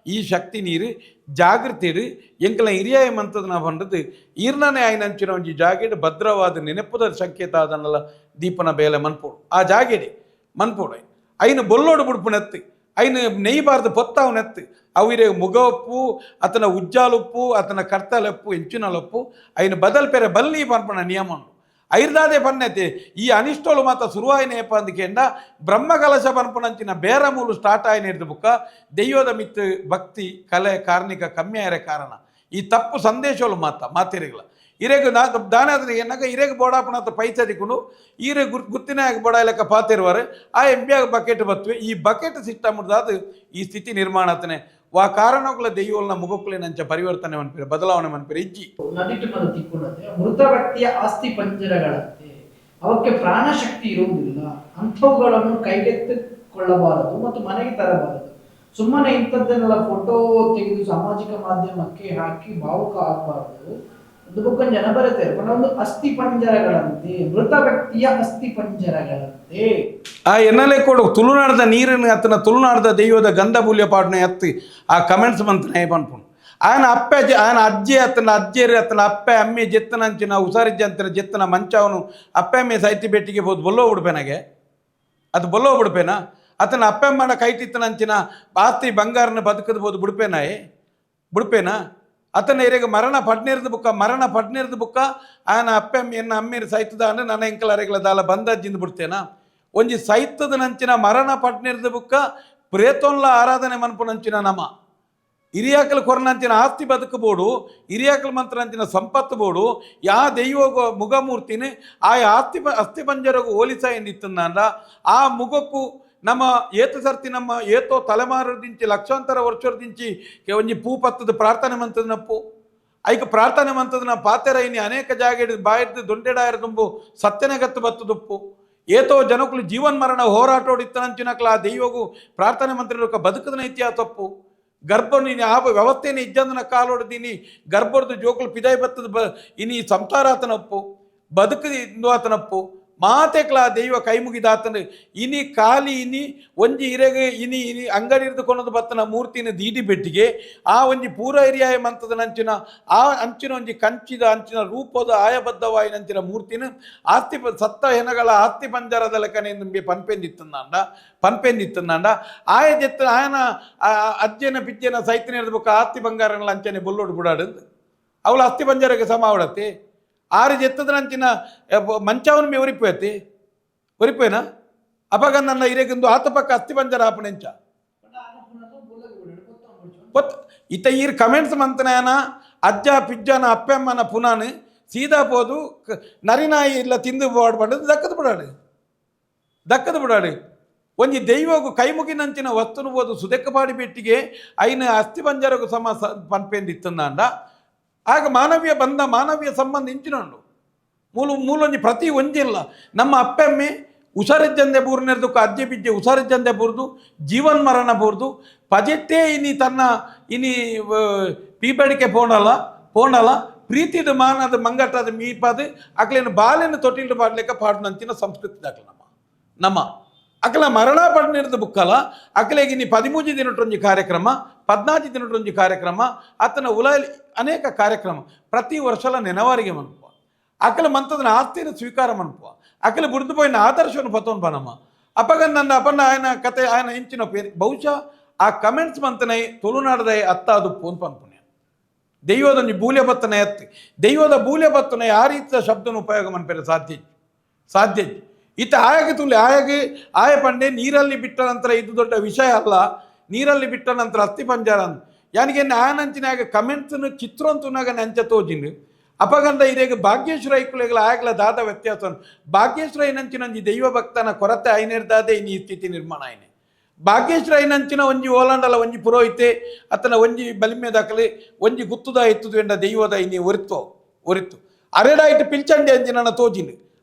ಈ ಶಕ್ತಿ ನೀರು ಜಾಗೃತಿಡು ಎಂಕಲ ಹಿರಿಯಾಯ ಮಂತದನ ಬಂಡದು ಈರ್ನನೆ ಐನಂಚಿನ ಒಂಜಿ ಜಾಗೆಡು ಭದ್ರವಾದ ನೆನಪುದ ಸಂಕೇತ ಅದನ್ನೆಲ್ಲ ದೀಪನ ಬೇಲೆ ಮನ್ಪೋಡು ಆ ಜಾಗೆಡೆ ಮನ್ಪೋಡು ಐನು ಬೊಲ್ಲೋಡು ಬುಡ್ಪುನೆತ್ತು ಐನು ನೆಯ್ಬಾರ್ದು ಪೊತ್ತಾವನೆತ್ತು ಅವಿರೆ ಮುಗಪ್ಪು ಅತನ ಉಜ್ಜಾಲುಪ್ಪು ಅತನ ಕರ್ತಲೆಪ್ಪು ಎಂಚಿನಲಪ್ಪು ಐನು ಬದಲ್ಪೆರೆ ಬಲ್ಲಿ ಪನ್ಪನ ನಿಯಮನು ಐರ್ದಾದೆ ಪನ್ನತೆ ಈ ಅನಿಷ್ಟೋಲು ಮಾತ ಶುರುವಾಯಿನೇಪ ಅಂದಕೆಂಡ ಬ್ರಹ್ಮಕಲಶ ಪನ್ಪುನಂಚಿನ ಬೇರ ಮೂಲು ಸ್ಟಾರ್ಟ್ ಆಯ್ನ ಹಿಡಿದು ಬುಕ್ಕ ದೈವದ ಮಿತ್ತು ಭಕ್ತಿ ಕಲೆ ಕಾರ್ಣಿಕ ಕಮ್ಮಿ ಆಯರೆ ಕಾರಣ ಈ ತಪ್ಪು ಸಂದೇಶಗಳು ಮಾತಿರೆಗಳ ಇರೆಗೆ ದಾನ ಏನಾಗ ಇರೆಗೆ ಬೋಡಾಪಣತ ಪೈಸೆ ದಿಕ್ಕೊಂಡು ಈರೆ ಗುತ್ತಿನ ಬೋಡ ಲೆಕ್ಕ ಪಾತಿರುವಾರೆ ಆ ಎಂಬಿಯಾಗ ಬಕೆಟ್ ಬತ್ತವೆ ಈ ಬಕೆಟ್ ಸಿಸ್ಟಮ್ ಅದು ಈ ಸ್ಥಿತಿ ನಿರ್ಮಾಣ ಆತನೆ ವಾ ಕಾರಣಗಳ ದೈವಲ್ನ ಮುಗಕ್ಕುಲಿನಂಚ ಪರಿವರ್ತನೆ ಮನ್ಪೇರೆ ಬದಲಾವಣೆ ಮನ್ಪೇರೆ ಇಜ್ಜಿ ನದಿಟ್ಟು ಮದ ತಿಕ್ಕೊಂಡಂತೆ ಮೃತ ವ್ಯಕ್ತಿಯ ಆಸ್ತಿ ಪಂಜರಗಳಂತೆ ಅವಕ್ಕೆ ಪ್ರಾಣಶಕ್ತಿ ಇರುವುದಿಲ್ಲ ಅಂಥವುಗಳನ್ನು ಕೈಗೆತ್ತಿಕೊಳ್ಳಬಾರದು ಮತ್ತು ಮನೆಗೆ ತರಬಾರದು ಸುಮ್ಮನೆ ಇಂಥದ್ದನ್ನೆಲ್ಲ ಫೋಟೋ ತೆಗೆದು ಸಾಮಾಜಿಕ ಮಾಧ್ಯಮಕ್ಕೆ ಹಾಕಿ ಭಾವುಕ ಆಗಬಾರದು ಒಂದು ಬುಕ್ಕ ಜನ ಬರುತ್ತೆ ಒಂದು ಅಸ್ಥಿ ಪಂಜರಗಳಂತೆ ಮೃತ ವ್ಯಕ್ತಿಯ ಅಸ್ಥಿ ಪಂಜರಗಳಂತೆ ಆ ಎನ್ನಲೆ ಕೊಡು ತುಳುನಾಡದ ನೀರಿನ ಅತನ ತುಳುನಾಡದ ದೈವದ ಗಂಧ ಬೂಲ್ಯ ಪಾಡ್ನೆ ಎತ್ತಿ ಆ ಕಮೆಂಟ್ಸ್ ಮಂತನೆ ಪನ್ಪುಣ್ ఆయన ಅಜ್ಜಿ ಅಜ್ಜೇರಿ ಅತ್ತನ ಅಪ್ಪೆ ಅಮ್ಮಿ ಜೆತ್ತನಂಚಿನ ಉಸಾರಿಜ್ಜಂತಿನ ಜೆತ್ತನ ಮಂಚವನು ಅಪ್ಪೆ ಅಮ್ಮಿ ಸೈತಿ ಬೆಟ್ಟಿಗೆ ಬೋದು ಬೊಲ್ಲೋ ಬಿಡ್ಪೇನಾಗೆ ಅದು ಬೊಲ್ಲೋ ಬಿಡ್ಪೇನಾ ಅತನ ಅಪ್ಪೆ ಅಮ್ಮನ ಕೈಟಿತ್ತನಂಚಿನ ಆಸ್ತಿ ಬಂಗಾರನ ಬದುಕದು ಬೋದು ಬಿಡ್ಪೇನಾ ಅತನ ಇರೆಗೆ ಮರಣ ಪಡ್ನಿರ್ದು ಬುಕ್ಕ ಆಯನ ಅಪ್ಪೆ ಅಮ್ಮಿ ಎನ್ನ ಅಮ್ಮಿರು ಸೈತದ ನನ್ನ ಎಂಕಲ ಅರೆಗಳ ದಾಲ ಬಂದಜ್ಜಿಂದು ಬಿಡ್ತೇನಾ ಒಂಜಿ ಸೈತದ ನಂಚಿನ ಮರಣ ಪಟ್ನಿರ್ದ ಬುಕ್ಕ ಪ್ರೇತೋನ್ಲ ಆರಾಧನೆ ಮನ್ಪುನಂಚಿನ ನಮ ಹಿರಿಯಾಕಲು ಕೊರನಂಚಿನ ಆಸ್ತಿ ಬದುಕಬೋಡು ಹಿರಿಯಾಕಲು ಮಂತ್ರನಂಚಿನ ಸಂಪತ್ತು ಬೋಡು ಯಾ ದೈವ ಮುಗಮೂರ್ತಿನಿ ಆ ಅಸ್ಥಿ ಪಂಜರಗೂ ಹೋಲಿಸ ಎಂದಿತ್ತಂದ ಆ ಮುಗಕ್ಕೂ ನಮ್ಮ ಏತು ಸರ್ತಿ ನಮ್ಮ ಏತೋ ತಲೆಮಾರದಿಂಚಿ ಲಕ್ಷಾಂತರ ವರ್ಷದಿಂಚಿ ಒಂಜಿ ಪೂ ಪತ್ತದ ಪ್ರಾರ್ಥನೆ ಮಂತದನಪ್ಪು ಐಕ ಪ್ರಾರ್ಥನೆ ಮಂತದನ ಪಾತೆರೈನಿ ಅನೇಕ ಜಾಗ ಬಾಯಿಡ್ದು ದೊಂಡೆಡಾಯರ ತುಂಬು ಸತ್ಯನೆಗತ್ತು ಬತ್ತದಪ್ಪು ಏತೋ ಜನಕ್ಕಳು ಜೀವನ್ ಮರಣ ಹೋರಾಟೋಡಿತ್ತನಂಚಿನಕ್ಲ ಆ ದೈವಗೂ ಪ್ರಾರ್ಥನೆ ಮಂತ್ರಿಕ ಬದುಕದ ನೈತ್ಯ ತಪ್ಪು ಗರ್ಭನಿ ಆ ವ್ಯವಸ್ಥೆನೇ ಇಜ್ಜಂದನ ಕಾಲೊಡ್ದೀನಿ ಗರ್ಭರ್ದು ಜೋಕುಲು ಪಿದಾಯಿ ಬತ್ತದ ಇನಿ ಸಂಸಾರ ಆತನಪ್ಪು ಬದುಕದು ಆತನಪ್ಪು ಮಾತೆಕ್ಲ ದೈವ ಕೈ ಮುಗಿದಾತನ ಇನಿ ಖಾಲಿ ಇನಿ ಒಂಜಿ ಇರೆಗೆ ಇನಿ ಇನಿ ಅಂಗಡಿ ಹಿಡಿದುಕೊಂಡು ಬತ್ತನ ಮೂರ್ತಿನ ದೀಡಿ ಬೆಟ್ಟಿಗೆ ಆ ಒಂಜಿ ಪೂರ ಹಿರಿಯಾಯ ಮಂತದ ನಂಚಿನ ಆ ಅಂಚಿನ ಒಂಜಿ ಕಂಚಿದ ಅಂಚಿನ ರೂಪದ ಆಯಬದ್ಧವಾಯಿನಂಚಿನ ಮೂರ್ತಿನ ಆಸ್ತಿ ಸತ್ತ ಹೆಣಗಳ ಆಸ್ತಿ ಪಂಜರದ ಲೆಕ್ಕನೆ ಪನ್ಪೆಂದಿತ್ತಂದ ಆಯ ಜೆತ್ತ ಆಯನ ಅಜ್ಜನ ಪಿಜ್ಜನ ಸೈತನ ಹಿಡಿದ್ಬೇಕು ಆಸ್ತಿ ಬಂಗಾರಗಳ ಅಂಚನೆ ಬೊಲ್ಲೋಡು ಬಿಡಾಡು ಅವಳ ಅಸ್ಥಿ ಪಂಜರಕ್ಕೆ ಸಮ ಅವಡತ್ತೆ ಆರು ಜೆತ್ತದ ನಂಚಿನ ಮಂಚವನು ಮೇ ಒರಿಪೇನಾ ಅಪಗ ನನ್ನ ಇರೆಗೊಂದು ಆತ ಪಕ್ಕ ಅಸ್ಥಿ ಪಂಜರ ಆಪಣೆಂಚ ಇತ ಈರ್ ಕಮೆಂಟ್ಸ್ ಮಂತನಾಯನ ಅಜ್ಜ ಪಿಜ್ಜನ ಅಪ್ಪಮ್ಮನ ಪುನಾನು ಸೀದಾ ಪೋದು ನರಿನಾಯಿ ಇಲ್ಲ ತಿಂದು ಬಾಡ್ಬಾರ್ದು ದಕ್ಕದ ಬಿಡಾಡು ಒಂಜಿ ದೈವಗೂ ಕೈಮುಗಿನಂಚಿನ ವಸ್ತುನು ಬೋದು ಸುದೆಕ್ಕಪಾಡಿ ಬೆಟ್ಟಿಗೆ ಐನ ಅಸ್ಥಿ ಪಂಜರಗೂ ಸಮ ಪನ್ಪೆಂದಿತ್ತಂದ ಆಗ ಮಾನವೀಯ ಬಂಧ ಮಾನವೀಯ ಸಂಬಂಧ ಇಂಚಿನೊಂಡು ಮೂಲೊಂಜಿ ಪ್ರತಿ ಒಂಜಿಲ್ಲ ನಮ್ಮ ಅಪ್ಪೆಮ್ಮೆ ಹುಷಾರಿಜ್ಜಂದೆ ಬೂರ್ನೆರ್ದಕ್ಕೆ ಅಜ್ಜೆ ಬಿಜ್ಜೆ ಹುಷಾರಿಜ್ಜಂದೆ ಬೂರ್ದು ಜೀವನ್ ಮರಣ ಬೂರ್ದು ಪಜೆಟ್ಟೇ ಇನಿ ತನ್ನ ಇನಿ ಪೀಪಡಿಕೆ ಪೋಣಲ ಪ್ರೀತಿದ ಮಾನದ ಮಂಗಟ್ಟದ ಮೀಪದು ಅಕ್ಲೇನು ಬಾಲೆನು ತೊಟ್ಟಿಲ್ಡು ಪಾಡ್ಲಿಕ್ಕೆ ಪಾಡ್ನಂಚಿನ ಸಂಸ್ಕೃತಿ ದಾಖಲೆ ನಮ್ಮ ಅಕಲ ಮರಣ ಪಡ್ನಿರ್ದ ಬುಕ್ಕಲ ಅಕಲೆಗೆ ನೀ 13 ದಿನಟೊಂಜಿ ಕಾರ್ಯಕ್ರಮ 14 ದಿನಟೊಂಜಿ ಕಾರ್ಯಕ್ರಮ ಅತನ ಉಲಾಲಿ ಅನೇಕ ಕಾರ್ಯಕ್ರಮ ಪ್ರತಿ ವರ್ಷಲ ನೆನವಾರಿಗೆ ಮನ್ಪುವ ಅಕಲ ಮಂತದನ ಆಸ್ತಿನ ಸ್ವೀಕಾರ ಮನ್ಪುವ ಅಕಲ ಬುಡ್ದು ಪೋಯಿನ ಆದರ್ಶವನ್ನು ಪತೋನ್ ಬನಮ್ಮ ಅಪ್ಪಗನ್ ನನ್ನ ಅಪ್ಪನ ಆಯನ ಕತೆ ಆಯನ ಇಂಚಿನ ಪೇರು ಬಹುಶಃ ಆ ಕಮೆಂಟ್ಸ್ ಮಂತನೈ ತುಳುನಾಡದ ಅತ್ತ ಅದು ಪೋನ್ ಪನ್ಪುಣ್ಯ ದೈವದೊಂಜಿ ಬೂಲ್ಯ ಬತ್ತನ ಎತ್ತಿ ದೈವದ ಬೂಲ್ಯ ಬತ್ತನ ಆ ರೀತಿಯ ಶಬ್ದನ ಉಪಯೋಗ ಮನ್ಪೇರೆ ಸಾಧ್ಯ ಈತ ಆಯಗೆ ತುಳಿ ಆಯ ಪಂಡೆ ನೀರಲ್ಲಿ ಬಿಟ್ಟ ನಂತರ ಇದು ದೊಡ್ಡ ವಿಷಯ ಅಲ್ಲ ನೀರಲ್ಲಿ ಬಿಟ್ಟ ನಂತರ ಅಸ್ಥಿ ಪಂಜರ ಅಂತ ಯಾನಿಗೆ ಆಯನಂಚಿನಾಗ ಕಮೆಂಟ್ಸ್ನು ಚಿತ್ರಂತುನಾಗ ನೆಂಚ ತೋಜಿಂಡು ಅಪಗಂಧ ಇರೇಗ ಭಾಗ್ಯೇಶ್ವರ ಐಕುಲೆಗಳ ಆಯಗಳ ದಾದ ವ್ಯತ್ಯಾಸ ಭಾಗ್ಯೇಶ್ವರ ಐನಂಚಿನಂಜಿ ದೈವ ಭಕ್ತನ ಕೊರತೆ ಐನೇರ್ದಾದೆ ಈ ಸ್ಥಿತಿ ನಿರ್ಮಾಣ ಆಯ್ನೆ ಭಾಗ್ಯೇಶ್ವರ ಐನಂಚಿನ ಒಂಜಿ ಓಲಾಂಡಲ ಒಂಜಿ ಪುರೋಹಿತೆ ಅತನ ಒಂಜಿ ಬಲಿಮೆ ದಾಖಲೆ ಒಂಜಿ ಗುತ್ತುದ ಎತ್ತುದು ಎಂಡ ದೈವದ ಇನಿ ಒರಿತು ಅರೆಡಾಯ್ತು ಪಿಲ್ಚಂಡಿ ಅಂಚಿನ ತೋಜಿಂಡು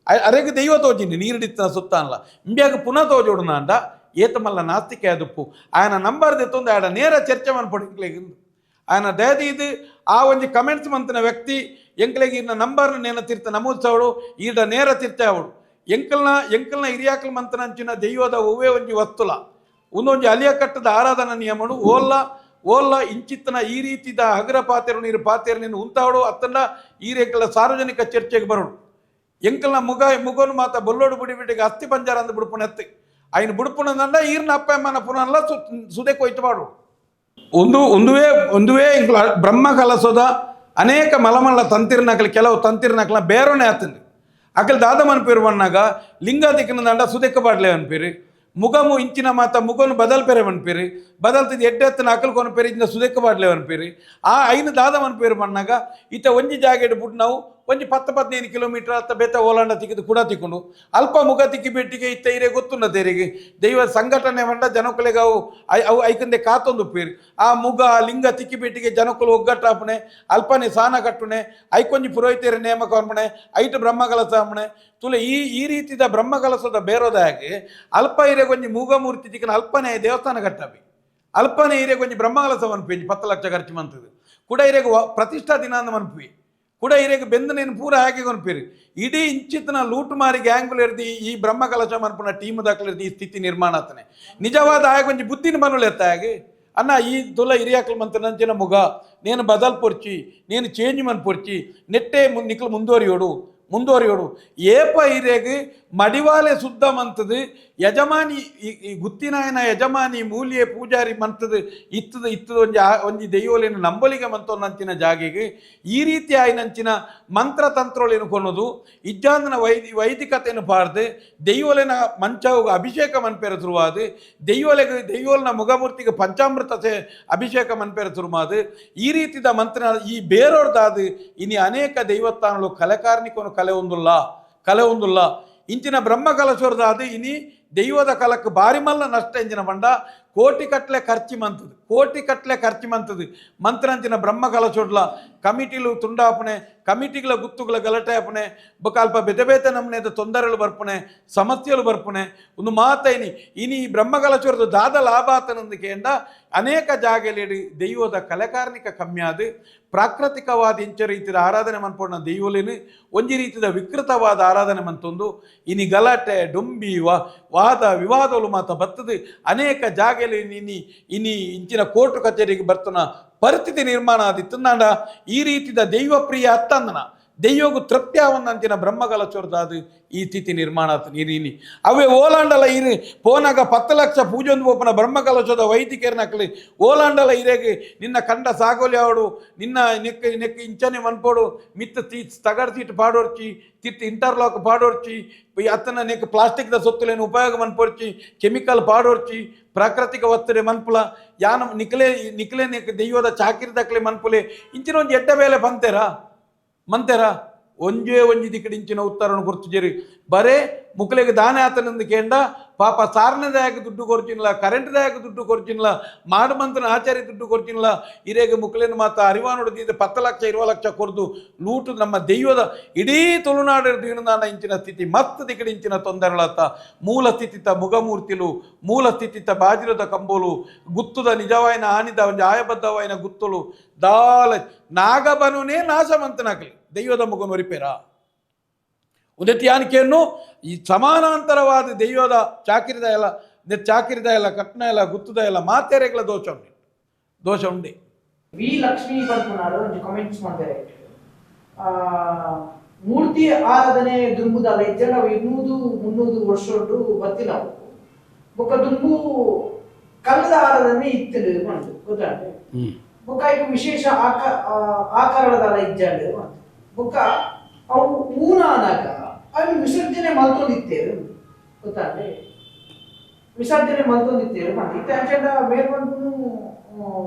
ಅರೆಗೆ ದೈವ ತೋಜಿನಿ ನೀರಿಡಿತ್ತ ಸುತ್ತ ಅಲ್ಲ ಇಂಬ್ಯಾಗ ಪುನಃ ತೋಜೋಡು ನಾಂಡ ಏತಮಲ್ಲ ನಾಸ್ತಿಕೆ ಅದುಪ್ಪು ಆಯನ ನಂಬರ್ ದೆತ್ತೊಂದು ಆಡ ನೇರ ಚರ್ಚೆ ಮನ್ಪೊಡಿಕ್ಲೆಗಿಂದು ಆಯನ ದಯದಿ ಇದು ಆ ಒಂಜಿ ಕಮೆಂಟ್ಸ್ ಮಂತಿನ ವ್ಯಕ್ತಿ ಎಂಕ್ಲೆಗೆ ಇನ್ನ ನಂಬರ್ನ ನೇನ ತೀರ್ಥ ನಮೂದ್ಸವಡು ಈಡ ನೇರ ತೀರ್ಥ ಅವಡು ಎಂಕಲ್ನ ಹಿರಿಯಾಕಲ್ ಮಂತನಂಚಿನ ದೈವದ ಹೂವೇ ಒಂಜಿ ವಸ್ತುಲ ಒಂದೊಂಜಿ ಅಲಿಯ ಕಟ್ಟದ ಆರಾಧನಾ ನಿಯಮಡು ಓಲ್ಲ ಇಂಚಿತ್ತನ ಈ ರೀತಿದ ಹಗರ ಪಾತೆರು ನೀರು ಪಾತೆರು ನೀನು ಉಂತಾವಡು ಅತ್ತಂಡ ಈ ರೇಖಲ ಸಾರ್ವಜನಿಕ ಚರ್ಚೆಗೆ ಬರೋಡು ಎಂಕಲ್ನ ಮುಗೋನು ಮಾತ ಬೊಲ್ಲೋಡು ಬಿಡಿಬಿಟ್ಟಿಗೆ ಅಸ್ಥಿ ಪಂಜರ ಅಂದು ಬಿಡುಪುಣ ಎತ್ತಿ ఆయన బుడుపునందండ ఈరిన అప్పమ్మన పునల్ల సుదే కొయిటవాడు ಒಂದುವೇ ಬ್ರಹ್ಮ ಕಲಸೋದ ಅನೇಕ ಮಲಮಲ್ಲ ತಂತಿರ್ನಕಲು ಕೆಲವು ತಂತಿರ್ನಕಲ ಬೇರೋನೆ ಆತಂದು ಅಕಲ್ ದಾದಮನ್ ಪೇರು ಬಣ್ಣಾಗ ಲಿಂಗ ದಿಕ್ಕಿನಂಡ ಸುದೆಕ್ಕ ಬಾಡ್ಲೆ ಅನ್ಪೇರು ಮುಗಮು ಇಂಚಿನ ಮಾತ ಮುಗನು ಬದಲ್ ಪೇರೆ ಅನ್ಪೇರು ಬದಲ್ತಿದ್ದು ಎಡ್ಡೆತ್ತನ ಅಕಲ್ ಕೊನ ಪೇರು ಇಂಚಿನ ಸುದೆಕ್ಕ ಬಾಡ್ಲೆ ಅನ್ಪೇರು ಆ ಐನು ದಾದಮನ್ ಪೇರು ಬಣ್ಣಾಗ ಈತ ಒಂಜಿ ಜಾಗ ಇಡ್ಬಿಟ್ಟು ನಾವು ಒಂಜಿ 10-15 ಕಿಲೋಮೀಟರ್ ಅತ್ತ ಬೇತ ಓಲಾಂಡ ತಿಕ್ಕಿದು ಕೂಡ ತಿಕ್ಕೊಂಡು ಅಲ್ಪ ಮುಗ ತಿಕ್ಕಿ ಬೆಟ್ಟಿಗೆ ಇತ್ತ ಇರೇ ಗೊತ್ತುಂಡ ತೆರಿಗೆ ದೈವ ಸಂಘಟನೆ ಮಂಡ ಜನಕುಲೆಗೆ ಅವು ಐಕಂದೆ ಕಾತೊಂದು ಪೇರು ಆ ಮುಗ ಲಿಂಗ ತಿಕ್ಕಿ ಬೆಟ್ಟಿಗೆ ಜನಕುಲು ಒಗ್ಗಟ್ಟಾಪಣೆ ಅಲ್ಪನೆ ಸಾನ ಕಟ್ಟುನೆ ಐಕೊಂಜಿ ಪುರೋಹಿತರ ನೇಮಕ ಅನ್ಪಣೆ ಐಟು ಬ್ರಹ್ಮಕಲಸ ಅಮ್ಮಣೆ ತುಲೆ ಈ ರೀತಿದ ಬ್ರಹ್ಮಕಲಸದ ಬೇರೋದಾಗಿ ಅಲ್ಪ ಇರೆಗೊಂಜಿ ಮೂಗ ಮೂರ್ತಿ ತಿಕ್ಕಿನ ಅಲ್ಪನೆ ದೇವಸ್ಥಾನ ಕಟ್ಟಬಿ ಅಲ್ಪನೆ ಇರೆಗೊಂಜಿ ಬ್ರಹ್ಮಕಲಸ ಮನ್ಪಿ 10 ಲಕ್ಷ ಖರ್ಚು ಮಂತದು ಕೂಡ ಇರೆಗೆ ಪ್ರತಿಷ್ಠಾ ದಿನ ಅಂದ ಮನ್ಪಿ ಕೂಡ ಇರೆಗೆ ಬೆಂದು ನೀನು ಪೂರ ಹಾಕಿ ಕೊನ್ಪೇರಿ ಇಡೀ ಇಂಚಿತ್ತನ ಲೂಟ್ ಮಾರಿ ಗ್ಯಾಂಗ್ಗಳು ಇರ್ದಿ ಈ ಬ್ರಹ್ಮ ಕಲಶ ಮನ್ಪುನ ಟೀಮ್ ದಾಖಲಿರ್ದಿ ಈ ಸ್ಥಿತಿ ನಿರ್ಮಾಣ ಆತನೆ ನಿಜವಾದ ಆಗ ಒಂಜಿ ಬುದ್ಧಿನ ಮನುಳು ಎತ್ತ ಹಾಗೆ ಅನ್ನ ಈ ತುಲ ಹಿರಿಯಾಕಲ್ ಮಂತ ನಂಚಿನ ಮುಗ ನೇನು ಬದಲ್ ಪೊರ್ಚಿ ನೇನು ಚೇಂಜ್ ಮನ್ ಪೊರ್ಚಿ ನೆಟ್ಟೆ ನಿಕ್ಲು ಮುಂದುವರಿಯೋಡು ಏಪ ಹಿರಿಯಾಗಿ ಮಡಿವಾಲೆ ಶುದ್ಧ ಮಂತದು ಯಜಮಾನಿ ಈ ಗುತ್ತಿನಾಯನ ಯಜಮಾನಿ ಮೂಲಿಯೇ ಪೂಜಾರಿ ಮಂತದ ಇತ್ತದ ಒಂಜಿ ದೈವಲೇನು ನಂಬಲಿಗೆ ಮಂತೊಂದಂಚಿನ ಜಾಗೆಗೆ ಈ ರೀತಿ ಆಯ್ನಂಚಿನ ಮಂತ್ರ ತಂತ್ರಗಳೇನು ಕೊನ್ನೋದು ಇಜ್ಜಾಂದನ ವೈದಿಕತೆಯನ್ನು ಪಾಡ್ದು ದೈವಲೇನ ಮಂಚವು ಅಭಿಷೇಕ ಮನ್ಪೇರ ಶುರುವಾದು ದೈವಲನ ಮುಖಮೂರ್ತಿಗೆ ಪಂಚಾಮೃತ ಅಭಿಷೇಕ ಮನ್ಪೇರ ಶುರುವಾದು ಈ ರೀತಿದ ಮಂತ್ರ ಈ ಬೇರೋರ್ದಾದು ಇನಿ ಅನೇಕ ದೈವಸ್ಥಾನಗಳು ಕಲೆಕಾರ್ನಿಕನು ಕಲೆ ಒಂದುಲ್ಲ ಇಂಚಿನ ಬ್ರಹ್ಮ ಕಲಶೋರ್ದಾದು ಇನಿ ದೈವದ ಕಲಕ್ಕೆ ಬಾರಿ ಮಲ್ಲ ನಷ್ಟ ಇಂಚಿನ ಬಂಡ ಕೋಟಿ ಕಟ್ಲೆ ಖರ್ಚು ಮಂತದು ಮಂತ್ರಂಚಿನ ಬ್ರಹ್ಮ ಕಲಶೋಡ್ಲ ಕಮಿಟಿಲು ತುಂಡಾಪಣೆ ಕಮಿಟಿಗಳ ಗುತ್ತುಗಳ ಗಲಾಟೆ ಆಪಣೆ ಬೊಕ್ಕ ಅಲ್ಪ ಬೇತೆ ನಮ್ಮನೆದ ತೊಂದರೆಗಳು ಬರ್ಪಣೆ ಸಮಸ್ಯೆಗಳು ಬರ್ಪಣೆ ಒಂದು ಮಾತೈನಿ ಇನಿ ಬ್ರಹ್ಮ ಕಲಶೋರ್ದು ದಾದ ಲಾಭ ಆತನಂದಿಕೆಂಡ ಅನೇಕ ಜಾಗೆಯಲ್ಲಿ ದೈವದ ಕಲೆಕಾರ್ನಿಕ ಕಮ್ಮಿ ಆದು ಪ್ರಾಕೃತಿಕವಾದ ಇಂಚ ರೀತಿಯ ಆರಾಧನೆ ಮನ್ಪೋಣ ದೈವಲೇನು ಒಂಜಿ ರೀತಿಯ ವಿಕೃತವಾದ ಆರಾಧನೆ ಮಂತೊಂದು ಇನಿ ಗಲಾಟೆ ಡೊಂಬಿ ವಾದ ವಿವಾದಗಳು ಮಾತ ಬರ್ತದೆ ಅನೇಕ ಜಾಗೆಯಲ್ಲಿ ಇನಿ ಇಂಚಿನ ಕೋರ್ಟು ಕಚೇರಿಗೆ ಬರ್ತನ ಪರಿಸ್ಥಿತಿ ನಿರ್ಮಾಣ ಆದಿತ್ತು ನಾಂಡ ಈ ರೀತಿಯ ದೈವ ಪ್ರಿಯ ಅತ್ತಂದನ ದೈವಗೂ ತೃಪ್ತಿಯಾವನ್ನಂಚಿನ ಬ್ರಹ್ಮಕಲಚೋರ್ದಾದು ಈ ಸ್ಥಿತಿ ನಿರ್ಮಾಣ ಆತ ನೀರಿನಿ ಅವೇ ಓಲಾಂಡಲ ಇರಿ ಪೋನಾಗ 10 ಲಕ್ಷ ಪೂಜೊಂದು ಓಪನ ಬ್ರಹ್ಮಕಲಶದ ವೈದಿಕೇರ್ನಕ್ಲಿ ಓಲಾಂಡಲ ಇರೇಗೆ ನಿನ್ನ ಕಂಡ ಸಾಗೋಲಿ ಆವಡು ನಿನ್ನ ನೆಕ್ಕ ಇಂಚನೆ ಮನ್ಪೋಡು ಮಿತ್ತ ತಗಡ್ ಸೀಟ್ ಪಾಡೋರ್ಚಿ ತಿತ್ತು ಇಂಟರ್ಲಾಕ್ ಪಾಡೋರ್ಚಿ ಅತ್ತನ ನೆಕ್ಕ ಪ್ಲಾಸ್ಟಿಕ್ದ ಸೊತ್ತುಲೇನು ಉಪಯೋಗ ಮನ್ಪೋರ್ಚಿ ಕೆಮಿಕಲ್ ಪಾಡೋರ್ಚಿ ಪ್ರಾಕೃತಿಕ ವಸ್ತುಲೆ ಮನ್ಪುಲ ಯಾನ ನಿಕ್ಲೆ ನೆಕ್ಕ ದೈವದ ಚಾಕಿರಿದಕ್ಲೆ ಮನ್ಪುಲೆ ಇಂಚಿನ ಒಂದು ಎಡ್ಡ ಬೇಲೆ ಮಂತೆರ ಒಂಜಿ ದಿಕ್ಕಡಿಂಚಿನ ಉತ್ತರವನ್ನು ಗುರುತಿಜರಿ ಬರೇ ಮುಕ್ಲೆಗೆ ದಾನೆ ಆತನಂದು ಕೇಂಡ ಪಾಪ ಸಾರನೆದಾಯಕ ದುಡ್ಡು ಕೊರ್ಚಿನ್ಲ ಕರೆಂಟ್ದಾಯಕ ದುಡ್ಡು ಕೊರ್ಚಿನ್ಲ ಮಾಡುಮಂತನ ಆಚಾರ್ಯ ದುಡ್ಡು ಕೊರ್ಚಿನ್ಲ ಇರೇಗೆ ಮುಕ್ಲೇನು ಮಾತ ಅರಿವಾನೊಡದಿದ್ದ 10 ಲಕ್ಷ 20 ಲಕ್ಷ ಕೊರ್ದು ಲೂಟು ನಮ್ಮ ದೈವದ ಇಡೀ ತುಳುನಾಡು ದೀನದಾನ ಇಂಚಿನ ಸ್ಥಿತಿ ಮತ್ತ ದಿಕ್ಕಡಿಂಚಿನ ತೊಂದರೆಗಳತ್ತ ಮೂಲ ಸ್ಥಿತಿತ ಮುಗಮೂರ್ತಿಲು ಮೂಲ ಸ್ಥಿತಿತ ಬಾಜಿರದ ಕಂಬೋಲು ಗುತ್ತುದ ನಿಜವಾಯಿನ ಆನಿದ ಒಂದು ಆಯಬದ್ಧವಾಯಿನ ಗುತ್ತಲು ದಾಲ ನಾಗಬನುನೇ ನಾಶವಂತನಾಗಲಿ ದೈವದ ಮುಗನು ಒರಿಪೇರ ಉದತಿಯಾನಿಕೆಯನ್ನು ಈ ಸಮಾನಾಂತರವಾದ ದೈವದ ಚಾಕಿರಿದ ಎಲ್ಲ ಕಟ್ನ ಎಲ್ಲ ಗುತ್ತುದ ಎಲ್ಲ ಮಾತೆರೆಗಳ ದೋಷ ಉಂಡೆ ವಿ ಲಕ್ಷ್ಮೀ ಬರ್ಪುನಾರು ಒಂದು ಕಾಮೆಂಟ್ಸ್ ಮಾಡ್ತಾರೆ ಮೂರ್ತಿ ಆರಾಧನೆ ದುಂಬುದಲ್ಲ ಇಜ್ಜನ 200-300 ವರ್ಷ ಬರ್ತಿಲ್ಲ ಬೊಕ್ಕ ದುಂಬು ಕಲ್ಲದ ಆರಾಧನೆ ಇತ್ತಲು ಬಂತು ಗೊತ್ತಾಗ್ತದೆ ಬೊಕ್ಕ ಇದು ವಿಶೇಷ ಆಕಾರದಲ್ಲ ಇಜ್ಜಾಡು ಬೊಕ್ಕ ಅವು ಊನಾನಾಗ ಅಲ್ಲಿ ವಿಸರ್ಜನೆ ಮಲ್ತೊಂದಿತ್ತೇರು ಗೊತ್ತಾಗ್ತದೆ ವಿಸರ್ಜನೆ ಮಲ್ತೊಂದಿತ್ತೇರು ಬಂದು ಇತ್ತ ಅಂಚಂಡ ಮೇಲ್ಬಂದು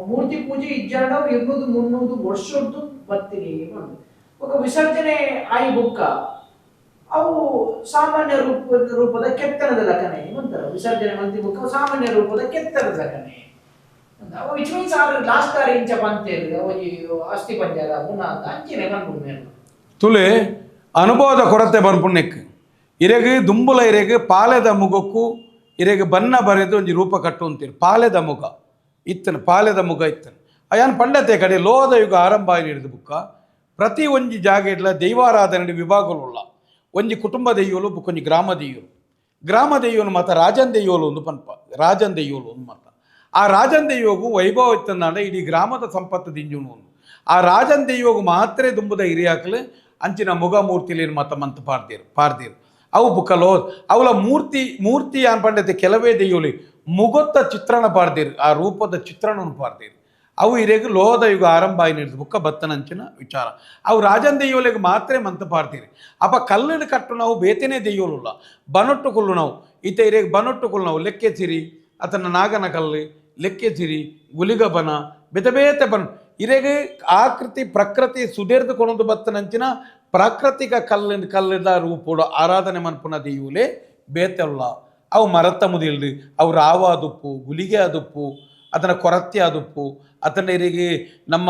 ಮೂರ್ತಿ ಪೂಜೆ ಇಜ್ಜಾಡ 200-300 ವರ್ಷದ್ದು ಬರ್ತೀನಿ ಬಂದು ಬೊಕ್ಕ ವಿಸರ್ಜನೆ ಆಯಿ ಬೊಕ್ಕ ಅವು ಸಾಮಾನ್ಯ ರೂಪದ ಕೆತ್ತನದ ಲಕನೆ ಅಂತಾರೆ ವಿಸರ್ಜನೆ ಮಂತಿ ಬೊಕ್ಕ ಸಾಮಾನ್ಯ ರೂಪದ ಕೆತ್ತನದ ಲಕನೆ ವಿಚ್ ಮೀನ್ಸ್ ಲಾಸ್ಟ್ ಆರ್ ಇಂಚ ಬಂತೇರು ಅಸ್ಥಿ ಪಂಜರ ಮುನಾದ ಅಂಚಿನೆ ಬಂದ್ಬಿಡ್ಮೇಲೆ ತುಲೆ ಅನುಭವದ ಕೊರತೆ ಬರ್ಪುಣ್ಣೆಕ್ ಇರೆಗೆ ದುಂಬುಲ ಇರೆಗೆ ಪಾಲೆದ ಮುಗಕ್ಕೂ ಇರೆಗೆ ಬಣ್ಣ ಬರೆದು ಒಂದು ರೂಪ ಕಟ್ಟು ಅಂತೀರಿ ಪಾಲೆದ ಮುಗ ಇತ್ತನು ಅಯ್ಯಾನ್ ಪಂಡತೆ ಕಡೆ ಲೋಹದ ಯುಗ ಆರಂಭ ಹಿಡಿದು ಬುಕ್ಕ ಪ್ರತಿ ಒಂಜಿ ಜಾಗೆಡ್ಲ ದೈವಾರಾಧನೆ ವಿಭಾಗಗಳುಳ್ಳ ಒಂಜಿ ಕುಟುಂಬ ದೈವಲು ಬುಕ್ಕೊಂಜಿ ಗ್ರಾಮ ದೈವನು ಮಾತ ರಾಜನ್ ದೈವಲು ಒಂದು ಪನ್ಪ ರಾಜನ್ ದೈವಲು ಒಂದು ಮಾತ ಆ ರಾಜನ್ ದೈವಗೂ ವೈಭವ ಇತ್ತಂದಾಂಡ ಇಡೀ ಗ್ರಾಮದ ಸಂಪತ್ತು ದಿಂಜುನು ಒಂದು ಆ ರಾಜನ್ ದೈವಗೂ ಮಾತ್ರ ದುಂಬುದ ಹಿರಿಯಾಕಲು ಅಂಚಿನ ಮುಗ ಮೂರ್ತಿಲೇನು ಮತ ಮಂತ ಪಾರ್ದೀರು ಅವು ಬುಕ್ಕಲೋ ಅವಳ ಮೂರ್ತಿ ಯಾನ್ ಪಂಡತೆ ಕೆಲವೇ ದೈವಲಿ ಮುಗೊತ್ತ ಚಿತ್ರಣ ಪಾರ್ದೀರು ಆ ರೂಪದ ಚಿತ್ರಣವನ್ನು ಪಾರ್ದೀರು ಅವು ಇರೇಗ ಲೋಹದ ಯುಗ ಆರಂಭ ಆಯ್ನಿಡ್ದು ಬುಕ್ಕ ಬತ್ತನಂಚಿನ ವಿಚಾರ ಅವು ರಾಜನ್ ದೈವಲಿಗೆ ಮಾತ್ರ ಮಂತ ಪಾರ್ದೀರಿ ಅಪ್ಪ ಕಲ್ಲಿನ ಕಟ್ಟು ನಾವು ಬೇತೆನೇ ದೈವಲುಲ್ಲ ಬನೊಟ್ಟು ಕುಲ್ಲು ನಾವು ಈತ ಇರೇಗ ಬನೊಟ್ಟು ಕುಲ್ಲು ನಾವು ಲೆಕ್ಕೆಸಿರಿ ಆತನ ನಾಗನ ಕಲ್ಲು ಲೆಕ್ಕೆಸಿರಿ ಗುಲಿಗಬನ ಬೇತೆ ಬನ ಇರೆಗೆ ಆಕೃತಿ ಪ್ರಕೃತಿ ಸುದೇರ್ದುಕೊಂಡು ಬತ್ತನಂಚಿನ ಪ್ರಾಕೃತಿಕ ಕಲ್ಲದ ರೂಪೋಡು ಆರಾಧನೆ ಮನ್ಪುನ ದೈವಲೇ ಬೇತೆಲ್ಲ ಅವು ಮರತ್ತ ಮುದಿಲ್ದು ಅವು ರಾವ ಆದುಪ್ಪು ಗುಲಿಗೆ ಆದುಪ್ಪು ಅದನ್ನ ಕೊರತೆ ಆದುಪ್ಪು ಅದನ್ನ ಇರಿಗೆ ನಮ್ಮ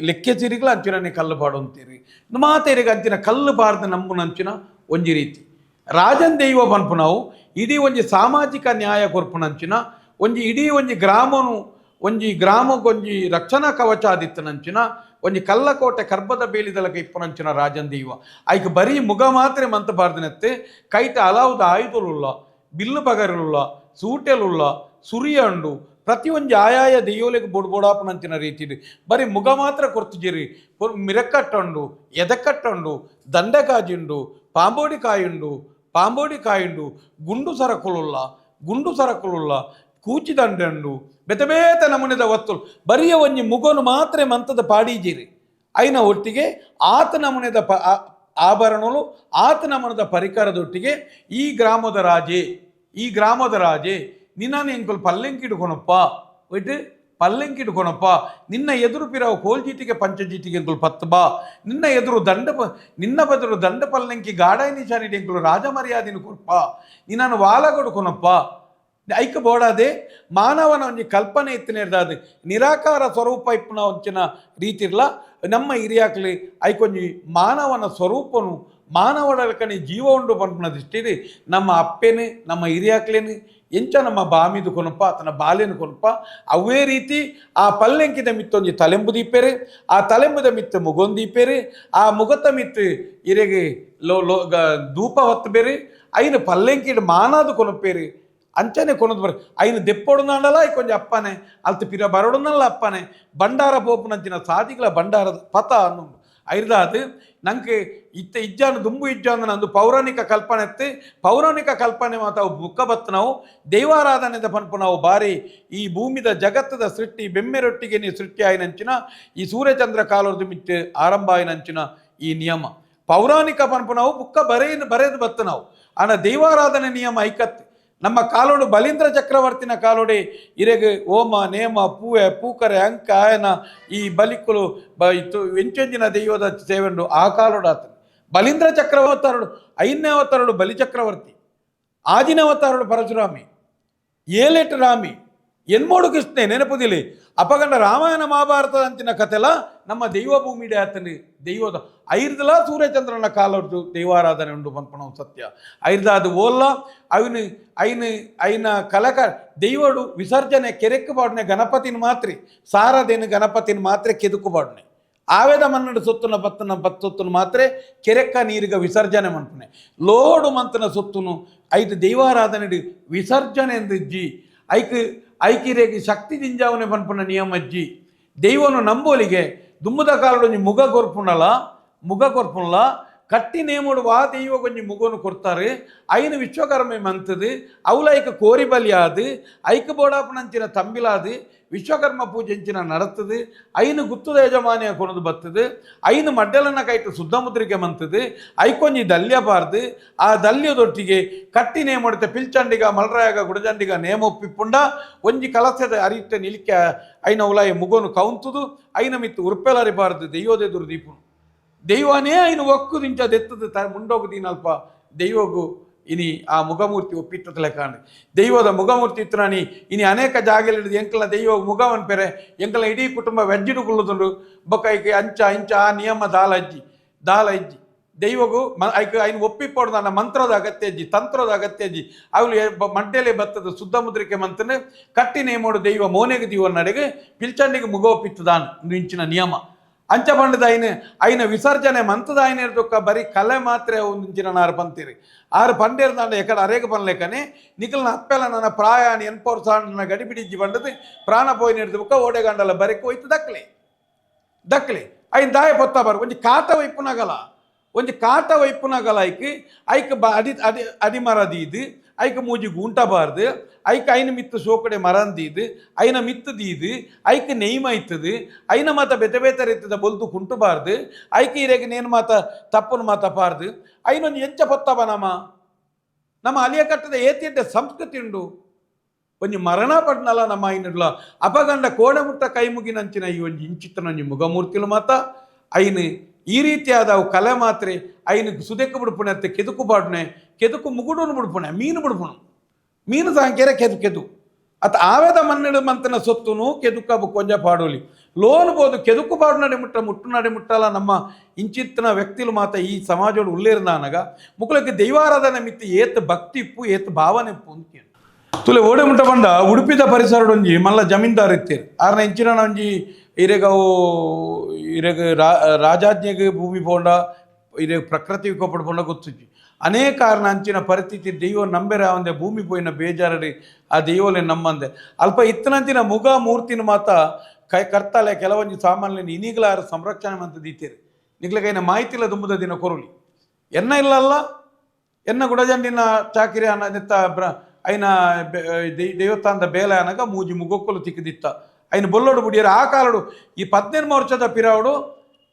ಲೆಕ್ಕೆಚಿರಿಗಳ ಅಂಚಿನ ಕಲ್ಲು ಪಾಡು ಅಂತೀರಿ ಮಾತ ಇರಿಗೆ ಅಂಚಿನ ಕಲ್ಲು ಬಾರ್ದು ನಂಬುನಂಚಿನ ಒಂಜಿ ರೀತಿ ರಾಜನ್ ದೈವ ಪನ್ಪು ನಾವು ಇಡೀ ಒಂಜಿ ಸಾಮಾಜಿಕ ನ್ಯಾಯ ಕೊರ್ಪುನಂಚಿನ ಒಂಜಿ ಇಡೀ ಒಂಜಿ ಗ್ರಾಮಗೊಂಜಿ ರಕ್ಷಣಾ ಕವಚ ಆದಿತ್ತನಂಚಿನ ಒಂಜಿ ಕಲ್ಲಕೋಟೆ ಕರ್ಬದ ಬೇಲಿದಲಕ ಇಪ್ಪನಂಚಿನ ರಾಜನ್ ದೈವ ಐಕ್ ಬರೀ ಮುಗ ಮಾತ್ರ ಮಂತ ಬಾರ್ದಿನತ್ತೆ ಕೈಟ ಅಲಾವುದ ಆಯುಧಲುಲ್ಲ ಬಿಲ್ಲು ಬಗರುಲ್ಲ ಸೂಟೆಲುಲ್ಲ ಸುರಿಯಂಡು ಪ್ರತಿಯೊಂದು ಆಯಾಯ ದೈವಲಿಗೆ ಬೊಡ್ಬೋಡಾಪನಂಚಿನ ರೀತಿ ಬರೀ ಮುಗ ಮಾತ್ರ ಕೊರ್ತಿಜಿರಿ ಮಿರಕಟ್ಟುಂಡು ಎದಕಟ್ಟುಂಡು ದಂಡ ಕಾಜಿಂಡು ಪಾಂಬೋಡಿ ಕಾಯುಂಡು ಪಾಂಬೋಡಿ ಕಾಯಿಂಡು ಗುಂಡು ಸರಕುಲುಲ್ಲ ಕೂಚಿದಂಡು ಬೆತಬೇತ ನಮೂನೆದ ಒತ್ತುಲು ಬರಿಯ ಒಂಜಿ ಮುಗೋನು ಮಾತ್ರ ಮಂತದ ಪಾಡೀಜಿರಿ ಐನ ಒಟ್ಟಿಗೆ ಆತ ನಮೂನೆದ ಆಭರಣಗಳು ಆತ ನಮೂನೆದ ಪರಿಕರದೊಟ್ಟಿಗೆ ಈ ಗ್ರಾಮದ ರಾಜೆ ನಿನ್ನ ಎಂಕುಲು ಪಲ್ಲೆಂಕಿಡ್ಕೊಣಪ್ಪ ಒಟ್ಟು ಪಲ್ಲೆಂಕಿಡ್ಕೊಣಪ್ಪ ನಿನ್ನ ಎದುರು ಪಿರಾವು ಕೋಲ್ಜೀಟಿಗೆ ಪಂಚಜೀಟಿಗೆ ಎಂಕುಲು ಪತ್ತು ಬಾ ನಿನ್ನ ಎದುರು ನಿನ್ನ ಬದುರು ದಂಡ ಪಲ್ಲೆಂಕಿ ಗಾಡಾಯಿ ನಿಶಾನಿಡಿ ಎಂಕುಲು ರಾಜ ಮರ್ಯಾದಿನ ಕೊಡ್ಪ ನಿನ್ನನ್ನು ವಾಲಗೊಡ್ಕೊನಪ್ಪ ಐಕ ಬೋಡಾದೆ ಮಾನವನ ಒಂಜಿ ಕಲ್ಪನೆ ಇತ್ತಿನೇರ್ದಾದು ನಿರಾಕಾರ ಸ್ವರೂಪ ಇಪ್ಪುನ ಒಂಚಿನ ರೀತಿರ್ಲ ನಮ್ಮ ಹಿರಿಯಾಕ್ಲಿ ಐಕೊಂಜಿ ಮಾನವನ ಸ್ವರೂಪನು ಮಾನವಡಲ್ಕನಿ ಜೀವ ಉಂಡು ಪಂಪನ ದೃಷ್ಟಿಡಿ ನಮ್ಮ ಅಪ್ಪೇನು ನಮ್ಮ ಹಿರಿಯಾಕ್ಲೇನು ಎಂಚ ನಮ್ಮ ಬಾಮಿದು ಕೊನಪ್ಪ ಆತನ ಬಾಲ್ಯನು ಕೊನಪ್ಪ ಅವೇ ರೀತಿ ಆ ಪಲ್ಲೆಂಕಿದ ಮಿತ್ತೊಂಜಿ ತಲೆಂಬು ದೀಪೇರೆ ಆ ತಲೆಂಬುದ ಮಿತ್ತು ಮುಗೊಂದೀಪೇರೆ ಆ ಮುಗತ ಮಿತ್ತು ಇರೆಗೆ ಧೂಪ ಹೊತ್ತು ಬೇರೆ ಐನು ಪಲ್ಲೆಂಕಿಡು ಮಾನಾದು ಕೊನಪೇರೆ ಅಂಚನೆ ಕೊನದು ಬರ ಐನು ದೆಪ್ಪೊಡುನಾಡಲ ಕೊಂಚ ಅಪ್ಪನೆ ಅಲ್ತು ಪಿರ ಬರೋಡುನಲ್ಲ ಅಪ್ಪನೆ ಬಂಡಾರ ಪೋಪುನಂಚಿನ ಸಾದಿಗಳ ಬಂಡಾರದ ಪಥ ಅನ್ನು ಐರ್ದಾದು ನಂಗೆ ಇಜ್ಜಾನು ದುಂಬು ಇಜ್ಜಾನು ನಂದು ಪೌರಾಣಿಕ ಕಲ್ಪನೆ ಮಾತ ಅವು ಬುಕ್ಕ ಬತ್ತು ನಾವು ದೈವಾರಾಧನೆದ ಪನ್ಪು ನಾವು ಬಾರಿ ಈ ಭೂಮಿದ ಜಗತ್ತದ ಸೃಷ್ಟಿ ಬೆಮ್ಮೆರೊಟ್ಟಿಗೆ ನೀ ಸೃಷ್ಟಿ ಆಯ್ನಂಚಿನ ಈ ಸೂರ್ಯಚಂದ್ರ ಕಾಲದ ಮಿಟ್ಟು ಆರಂಭ ಆಯ್ನಂಚಿನ ಈ ನಿಯಮ ಪೌರಾಣಿಕ ಪನ್ಪು ನಾವು ಬುಕ್ಕ ಬರೆದು ಬತ್ತು ನಾವು ಆನ ದೈವಾರಾಧನೆ ನಿಯಮ ಐಕತ್ತು ನಮ್ಮ ಕಾಲೋಡು ಬಲೀಂದ್ರ ಚಕ್ರವರ್ತಿನ ಕಾಲೋಡೆ ಇರೆಗೆ ಓಮ ನೇಮ ಪೂವೆ ಪೂಕರೆ ಅಂಕ ಆಯನ ಈ ಬಲಿಕುಲು ಎಂಚೆಂಜಿನ ದೈವದ ಸೇವೆಂಡು ಆ ಕಾಲೋಡು ಆತನು ಬಲೀಂದ್ರ ಚಕ್ರವರ್ತಾರುಡು 5ನೇ ಅವತಾರುಡು ಬಲಿ ಚಕ್ರವರ್ತಿ 6ನೇ ಅವತಾರುಡು ಪರಶುರಾಮಿ 7 ರಾಮಿ ಎನ್ಮೋಡು ಕೃಷ್ಣೆ ನೆನಪುದಿಲಿ ಅಪಗಂಡ ರಾಮಾಯಣ ಮಹಾಭಾರತದ ಅಂಚಿನ ಕಥೆಲ ನಮ್ಮ ದೈವ ಭೂಮಿಡೆ ಆತನು ದೈವದ ಐರ್ದಲ ಸೂರ್ಯಚಂದ್ರನ ಕಾಲದ್ದು ದೈವಾರಾಧನೆ ಉಂಡು ಪನ್ಪಣ ಸತ್ಯ ಐರ್ದ ಅದು ಓಲ್ಲ ಐನ ಕಲಕ ದೈವಡು ವಿಸರ್ಜನೆ ಕೆರೆಕ್ಕು ಬಾಡ್ನೆ ಗಣಪತಿನ ಮಾತ್ರ ಸಾರದೇನು ಗಣಪತಿನ ಮಾತ್ರ ಕೆದುಕು ಬಾಡ್ನೆ ಆವೇದ ಮನ್ನಡು ಸೊತ್ತುನ ಬತ್ತೊತ್ತುನು ಮಾತ್ರ ಕೆರೆಕ್ಕ ನೀರಿಗ ವಿಸರ್ಜನೆ ಮನ್ಪುನೆ ಲೋಡು ಮಂತನ ಸೊತ್ತುನು ಐದು ದೈವಾರಾಧನೆ ವಿಸರ್ಜನೆ ಎಂದಿಜ್ಜಿ ಐಕಿರೇಗಿ ಶಕ್ತಿ ಜಿಂಜಾವನೆ ಪನ್ಪುನ ನಿಯಮಜ್ಜಿ ದೈವನು ನಂಬೋಲಿಗೆ ದುಮ್ಮದ ಕಾಲೊಂಜಿ ಮುಗ ಕೊರ್ಪುನಲ ಕಟ್ಟಿ ನೇಮೋಡು ವಾ ದೈವ ಕೊಂಜಿ ಮುಗೋನು ಕೊಡ್ತಾರೆ ಐನು ವಿಶ್ವಕರ್ಮೆ ಮಂತದು ಅವಲ ಐಕ ಕೋರಿ ಬಲಿಯಾದು ಐಕ ಬೋಡಾಪನಂಚಿನ ತಂಬಿಲಾದು ವಿಶ್ವಕರ್ಮ ಪೂಜೆಂಚಿನ ನಡತದು ಐನು ಗುತ್ತದ ಯಜಮಾನಿಯ ಕೊನದು ಬತ್ತದು ಐನು ಮಡ್ಡಲನ್ನ ಕೈಟು ಸುದ್ದಮುದ್ರಿಕೆ ಮಂತದು ಐಕೊಂಜಿ ದಲ್ಯ ಬಾರ್ದು ಆ ದಲ್ಯದೊಟ್ಟಿಗೆ ಕಟ್ಟಿ ನೇಮೊಡತೆ ಪಿಲ್ಚಂಡಿಗ ಮಲ್ರಾಯಗ ಗುಡಜಂಡಿಗ ನೇಮೊಪ್ಪಿಪ್ಪುಂಡ ಒಂಜಿ ಕಲಸದ ಅರಿಟ್ಟ ನಿಲಿಕೆ ಐನ ಉಲಾಯ ಮುಗೋನು ಕೌಂತುದು ಐನ ಮಿತ್ತು ಉರ್ಪೆಲರಿಬಾರ್ದು ದೈವದೆದುರು ದೀಪುನು ದೈವನೇ ಐನು ಒಕ್ಕುದಿಂಚ ದೆತ್ತದು ಮುಂಡೋಗುದೀನಲ್ಪ ದೈವಗೂ ಇನಿ ಆ ಮುಖಮೂರ್ತಿ ಒಪ್ಪಿತ್ತಲೆ ಕಾಣಿ ದೈವದ ಮುಖಮೂರ್ತಿ ಇತ್ತನಾನಿ ಇನಿ ಅನೇಕ ಜಾಗಲಿಡಿದು ಎಂಕಲ ದೈವ ಮುಖವನ್ ಪೆರೆ ಎಂಕಲ ಇಡೀ ಕುಟುಂಬ ವೆಜ್ಜಿಡುಕೊಳ್ಳುದುಂಡು ಬೊಕ್ಕ ಇಂಚ ಆ ನಿಯಮ ದಾಲ ಇಜ್ಜಿ ದೈವಗೂ ಐನು ಒಪ್ಪಿಪೋಡು ನನ್ನ ಮಂತ್ರದ ಅಗತ್ಯ ಇಜ್ಜಿ ತಂತ್ರದ ಅಗತ್ಯ ಇಜ್ಜಿ ಅವಳು ಮಡ್ಡೆಲೆ ಬತ್ತದ ಸುದ್ದಮುದ್ರಿಕೆ ಮಂತನೆ ಕಟ್ಟಿ ನೇಮೋಡು ದೈವ ಮೋನೆಗೆ ದೀವ ನಡೆಗೆ ಪಿಲ್ಚಂಡಿಗೆ ಮುಗ ಒಪ್ಪಿತ್ತದಾನು ಇಂಚಿನ ನಿಯಮ ಅಂಚ ಬಂಡದ ಐನ ವಿಸರ್ಜನೆ ಮಂತದ ಇರ್ದೊಕ್ಕ ಬರೀ ಕಲೆ ಮಾತ್ರ ಒಂದಿಂಚಿನ ನಾರು ಪಂತೀರಿ ಆರು ಪಂಡೇರ್ದಾಂಡ ಎಕಡೆ ಅರೇಗ ಪನ್ಲೆಕ್ಕನೆ ನಿಖಲ್ನ ಅಪ್ಪೆಲ ನನ್ನ ಪ್ರಾಯಾಣಿ ಎನ್ಪೋರ್ ಸಾಂಡ್ನ ಗಡಿಬಿಡಿಜ್ಜಿ ಬಂಡದು ಪ್ರಾಣ ಪೋಯಿನ ಹಿಡ್ದಕ್ಕ ಓಡೆಗಂಡಲ ಬರೆಕ್ ಹೋಯ್ತು ದಕ್ಲೆ ಐನ್ ದಾಯ ಪೊತ್ತ ಬರ್ ಒಂಜಿ ಕಾಟ ವೈಪುನಗಲ ಐಕ್ ಅಡಿ ಮರ ದೀದು ಐಕ ಮೂಜಿ ಗೂಂಟಬಾರ್ದು ಐಕ ಐನ ಮಿತ್ತು ಸೋಕಡೆ ಮರಂದೀದು ಐನ ಮಿತ್ತು ದೀದು ಐಕ ನೆಯ್ಮ ಇತ್ತದು ಐನ ಮಾತ ಬೆತೆ ರೀತಿದ ಬೊಲ್ದು ಕುಂಟುಬಾರ್ದು ಐಕ ಇರೆಗೆ ನೇನು ಮಾತ ತಪ್ಪನು ಮಾತಪಾರ್ದು ಐನೊಂದು ಎಂಚ ಪೊತ್ತಬ ನಮ್ಮ ಅಲಿಯ ಕಟ್ಟದ ಏತಿಯಡ್ಡೆ ಸಂಸ್ಕೃತಿ ಉಂಡು ಒಂಜಿ ಮರಣ ಪಡ್ನಲ್ಲ ನಮ್ಮ ಐನಡ್ಲ ಅಪಗಂಡ ಕೋಣೆ ಕೈ ಮುಗಿನಂಚಿನ ಈ ಒಂಜಿ ಇಂಚಿತ್ತನೊಂಜಿ ಮುಖಮೂರ್ತಿಲು ಮಾತ ಐನು ಈ ರೀತಿಯಾದ ಅವು ಕಲೆ ಮಾತ್ರ ಐನು ಸುದೆಕ್ಕು ಬಿಡ್ಪುಣೆ ಅತ್ತೆ ಕೆದುಕು ಬಾಡ್ನೆ ಕೆದುಕು ಮುಗುಡುನು ಬಿಡ್ಪುಣೆ ಮೀನು ಸಾಂಕೇರೆ ಕೆದು ಅತ್ತ ಆವೇದ ಮನ್ನೆಡು ಮಂತನ ಸೊತ್ತುನು ಕೆದುಕ ಕೊಂಜ ಪಾಡೋಲಿ ಲೋನ್ ಬೋದು ಕೆದುಕು ಪಾಡು ಮುಟ್ಟು ಮುಟ್ಟಲ್ಲ ನಮ್ಮ ಇಂಚಿತ್ತಿನ ವ್ಯಕ್ತಿಲು ಮಾತ ಈ ಸಮಾಜೋಡು ಉಳ್ಳೇರ್ದಾನಗ ಮುಕ್ಕಳಕ್ಕೆ ದೈವಾರಾಧನೆ ಮಿತ್ತಿ ಏತ್ ಭಕ್ತಿ ಇಪ್ಪು ಏತ್ ಭಾವನೆ ಇಪ್ಪು ಅಂತ ತುಲೆ ಓಡೆ ಮುಟ್ಟ ಬಂಡ ಉಡುಪಿದ ಪರಿಸರಡೊಂಜಿ ಮಲ್ಲ ಜಮೀನ್ದಾರ್ ಇತ್ತೀರಿ ಆರ್ನ ಇಂಚಿನ ಒಂಜಿ ಇರೆಗ ರಾಜಾಜ್ಞೆಗೆ ಭೂಮಿ ಪೋಂಡ ಇರೆ ಪ್ರಕೃತಿ ವಿಕೋಪಡು ಪೋಂಡ ಗೊತ್ತುಜಿ ಅನೇಕ ಕಾರಣ ಅಂಚಿನ ಪರಿಸ್ಥಿತಿ ದೈವ ನಂಬೆರೆ ಅವಂದೆ ಭೂಮಿ ಪೋಯಿನ ಬೇಜಾರಡಿ ಆ ದೈವಲೆ ನಮ್ಮಂದೆ ಅಲ್ಪ ಇತ್ತನಂಚಿನ ಮುಗ ಮೂರ್ತಿನ ಮಾತ ಕರ್ತಲೆ ಕೆಲವೊಂದು ಸಾಮಾನ್ಯ ಇನಿಗಲಾರ ಸಂರಕ್ಷಣೆ ಮಂತ ದೀತೀರಿ ನಿಗ್ಲಗೈನ ಮಾಹಿತಿಲ ದುಂಬುದ ದಿನ ಕೊರುಳಿ ಎನ್ನ ಇಲ್ಲಲ್ಲ ಎನ್ನ ಗುಡಜಂಡಿನ ಚಾಕಿರಿ ಅನ್ನ ನೆತ್ತ ಐನ ದೇವಸ್ಥಾನದ ಬೇಲೆ ಅನಗ ಮೂಜಿ ಮುಗೊಕ್ಕಲು ತಿಕ್ಕದಿತ್ತ ಐನ ಬೊಲ್ಲೋಡು ಬುಡಿಯರ ಆ ಕಾಲಡು ಈ 18 ವರ್ಷದ ಪಿರಾವಡು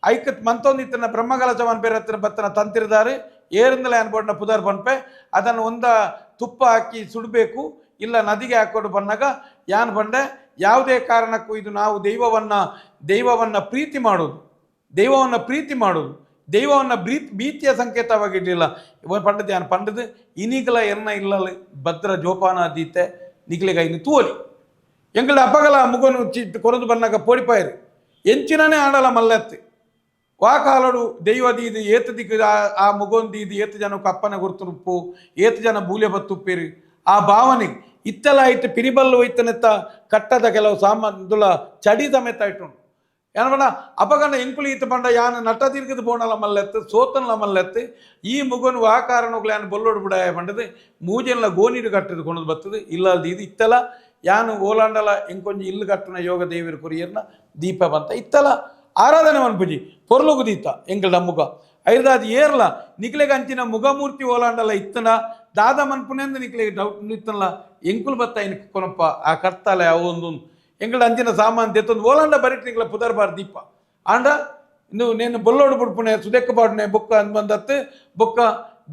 ಐಕ ಮಂತೊಂದಿತ್ತನ ಬ್ರಹ್ಮಕಲಶವನ್ ಬೇರೆ ಬತ್ತನ ತಂತಿರದಾರು ಏರಿಂದಲೇ ಅನ್ಬೋಡ್ನ ಪುದರ್ ಪನ್ಪೆ ಅದನ್ನು ಒಂದ ತುಪ್ಪ ಹಾಕಿ ಸುಡಬೇಕು ಇಲ್ಲ ನದಿಗೆ ಹಾಕೊಂಡು ಬಂದಾಗ ಯಾನ್ ಬಂಡೆ ಯಾವುದೇ ಕಾರಣಕ್ಕೂ ಇದು ನಾವು ದೈವವನ್ನ ಪ್ರೀತಿ ಮಾಡೋದು ದೈವವನ್ನ ಭೀತಿಯ ಸಂಕೇತವಾಗಿಟ್ಟಿಲ್ಲ ಪಂಡದ ಯಾನ್ ಪಂಡದು ಇನಿಗಲ ಎನ್ನ ಇಲ್ಲಲ್ಲ ಭದ್ರ ಜೋಪಾನ ದೀತೆ ನಿಗ್ಲಿಗ ಇನ್ನು ತೂವಲಿ ಎಂಗಳ ಅಪಗಲ ಮುಗನು ಕೊರದು ಬಂದಾಗ ಪೋಡಿಪಾಯರು ಎಂಚಿನೇ ಆಡಲ ಮಲ್ಲೆತ್ತು ವಾಕಾಲಡು ದೈವದೀದು ಏತು ದಿಕ್ಕು ಆ ಮುಗೊಂದೀದು ಏತು ಜನಕ್ಕೆ ಅಪ್ಪನ ಗುರ್ತುಪ್ಪು ಏತು ಜನ ಬೂಲೆ ಬತ್ತುಪ್ಪೇರಿ ಆ ಭಾವನೆಗೆ ಇತ್ತೆಲ್ಲ ಇಟ್ಟು ಪಿರಿಬಲ್ಲು ಒಯ್ತನೆತ್ತ ಕಟ್ಟದ ಕೆಲವು ಸಾಮಾನುಲ ಚಡಿ ಸಮೇತ ಇಟ್ಟು ಏನಬಣ್ಣ ಅಪಗಂಡ ಎಂಕುಳಿ ಇತ್ತು ಬಂಡ ಯಾನು ನಟ ತಿರ್ಗದು ಬೋಣಲ ಮಲ್ಲೆತ್ತು ಸೋತನಲ ಮಲ್ಲೆತ್ತು ಈ ಮುಗನು ಆ ಕಾರಣಗಳು ಯಾನು ಬೊಲ್ಲೋಡು ಬಿಡಾಯ ಬಂಡದು ಮೂಜೆಲ್ಲ ಗೋನಿಡು ಕಟ್ಟದು ಕೊಂಡದು ಬರ್ತದೆ ಇಲ್ಲದ ಇದು ಇತ್ತಲ್ಲ ಯಾನು ಓಲಾಂಡಲ ಎಂಕೊಂಜಿ ಇಲ್ಲು ಕಟ್ಟನ ಯೋಗ ದೇವಿರ ಕುರಿಯರ್ನ ದೀಪ ಬಂತ ಇತ್ತಲ್ಲ ಆರಾಧನೆ ಮನ್ಪುಜಿ ಪೊರ್ಲುಗು ದೀತ ಎಂಗಳ ಮುಗ ಐದಾದ ಏರ್ಲ ನಿಕ್ಲೆಗೆ ಅಂಚಿನ ಮುಗಮೂರ್ತಿ ಓಲಾಂಡಲ ಇತ್ತನ ದಾದ ಮನ್ಪುನೆಂದು ನಿಕ್ಲೆಗೆ ಡೌಟ್ ಇತ್ತನಲ್ಲ ಎಂಕುಲು ಬತ್ತ ಇನ್ ಕೊನಪ್ಪ ಆ ಕರ್ತಾಲೆ ಅವೊಂದು ಎಂಗಳ ಅಂಚಿನ ಸಾಮಾನು ತೆತ್ತೊಂದು ಓಲಾಂಡ ಬರೀಟ್ ನಿಕ್ಲ ಪುದರ್ಬಾರ್ ದೀಪ ಆಂಡ ಇನ್ನು ನೇನು ಬೊಲ್ಲೋಡು ಬಿಡ್ಪುಣೆ ಸುದೆಕ್ಕ ಪಾಡ್ನೆ ಬೊಕ್ಕ ಅಂದ್ ಬಂದತ್ತು ಬೊಕ್ಕ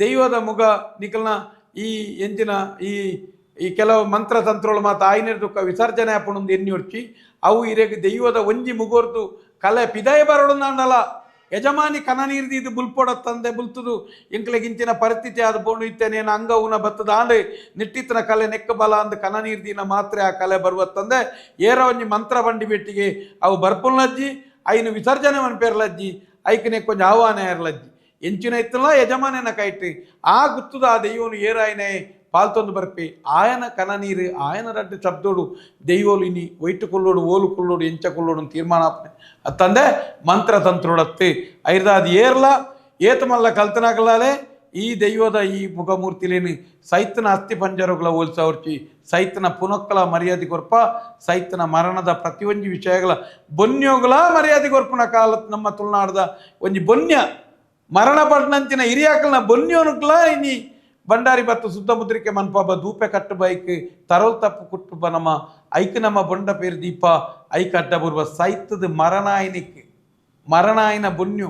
ದೈವದ ಮುಗ ನಿಕ್ಲನ ಈ ಎಂಚಿನ ಈ ಕೆಲವು ಮಂತ್ರ ತಂತ್ರಗಳು ಮಾತು ಆಯ್ನಿರ್ದುಕ್ಕ ವಿಸರ್ಜನೆ ಹಾಪುಣೊಂದು ಎಣ್ಣಿ ಹೊಡ್ಚಿ ಅವು ಇರೆಗೆ ದೈವದ ಒಂಜಿ ಮುಗೋರ್ದು ಕಲೆ ಪಿದಾಯ ಬರೋಡು ನಾನಲ್ಲ ಯಜಮಾನಿ ಕನ ನೀರ್ದು ಇದು ಬುಲ್ಪೊಡ ತಂದೆ ಬುಲ್ತುದು ಎಂಕ್ಲೆಗಿಂಚಿನ ಪರಿಸ್ಥಿತಿ ಅದು ಬೋಣು ಇತ್ತೇನೇನು ಅಂಗವುನ ಬತ್ತದ ಆಂಡು ನಿಟ್ಟಿತ್ತನ ಕಲೆ ನೆಕ್ಕ ಬಲ ಅಂದ ಕನ ನೀರ್ದಿನ ಮಾತ್ರ ಆ ಕಲೆ ಬರುವತ್ತಂದೆ ಏರ ಒಂಜಿ ಮಂತ್ರ ಬಂಡಿ ಬೆಟ್ಟಿಗೆ ಅವು ಬರ್ಪುಲ್ನಜ್ಜಿ ಐನು ವಿಸರ್ಜನೆ ಮನ್ಪೇರ್ಲಜ್ಜಿ ಐಕನೆ ಕೊಂಚ ಆಹ್ವಾನ ಇರ್ಲಜ್ಜಿ ಎಂಚಿನ ಇತ್ತಲ್ಲ ಯಜಮಾನನ ಕೈಟ್ರಿ ಆ ಗುತ್ತದ ಆ ದೈವನು ಏರಾಯನೆ ಪಾಲ್ತೊಂದು ಬರ್ಪೆ ಆಯನ ಕನ ನೀರು ಆಯನ ರಡ್ಡು ಶಬ್ದೋಡು ದೈವೋಲು ಇನಿ ಒಯ್ಟು ಕೊಲ್ಲೋಡು ಓಲು ಕೊಲ್ಲೋಡು ಎಂಚ ಕೊಲ್ಲೋಡು ತೀರ್ಮಾನ ಅತ್ತಂದೆ ಮಂತ್ರ ತಂತ್ರೋಡತ್ತೆ ಐದಾದ ಏರ್ಲ ಏತಮಲ್ಲ ಕಲ್ತನಾಗಲಾಲೆ ಈ ದೈವದ ಈ ಮುಖಮೂರ್ತಿಲೇನು ಸೈತನ ಅಸ್ಥಿ ಪಂಜರಗಳ ಹೋಲ್ಸವರ್ಚಿ ಸೈತನ ಪುನಕ್ಕಲ ಮರ್ಯಾದೆ ಕೊರ್ಪ ಸೈತನ ಮರಣದ ಪ್ರತಿಯೊಂದು ವಿಷಯಗಳ ಬೊನ್ಯೋಗಳ ಮರ್ಯಾದೆ ಕೊರ್ಪನ ಕಾಲ ನಮ್ಮ ತುಳುನಾಡದ ಒಂಜಿ ಬೊನ್ಯ ಮರಣ ಪಡ್ನಂಚಿನ ಹಿರಿಯಾಕಲ್ನ ಬೊನ್ಯೋನುಕ್ಲ ಇನಿ ಬಂಡಾರಿ ಬತ್ತು ಸುತ್ತಮುದ್ರಿಕೆ ಮನ್ಪಾಬ ದೂಪೆ ಕಟ್ಟು ಬೈಕ್ ತರೋಲ್ ತಪ್ಪು ಕುಟ್ಟು ನಮ್ಮ ಐಕ್ ನಮ್ಮ ಬೊಂಡ ಪೇರು ದೀಪ ಐಕ್ ಅಡ್ಡ ಬರುವ ಸೈತದ ಮರಣಾಯಿನ ಬೊನ್ಯು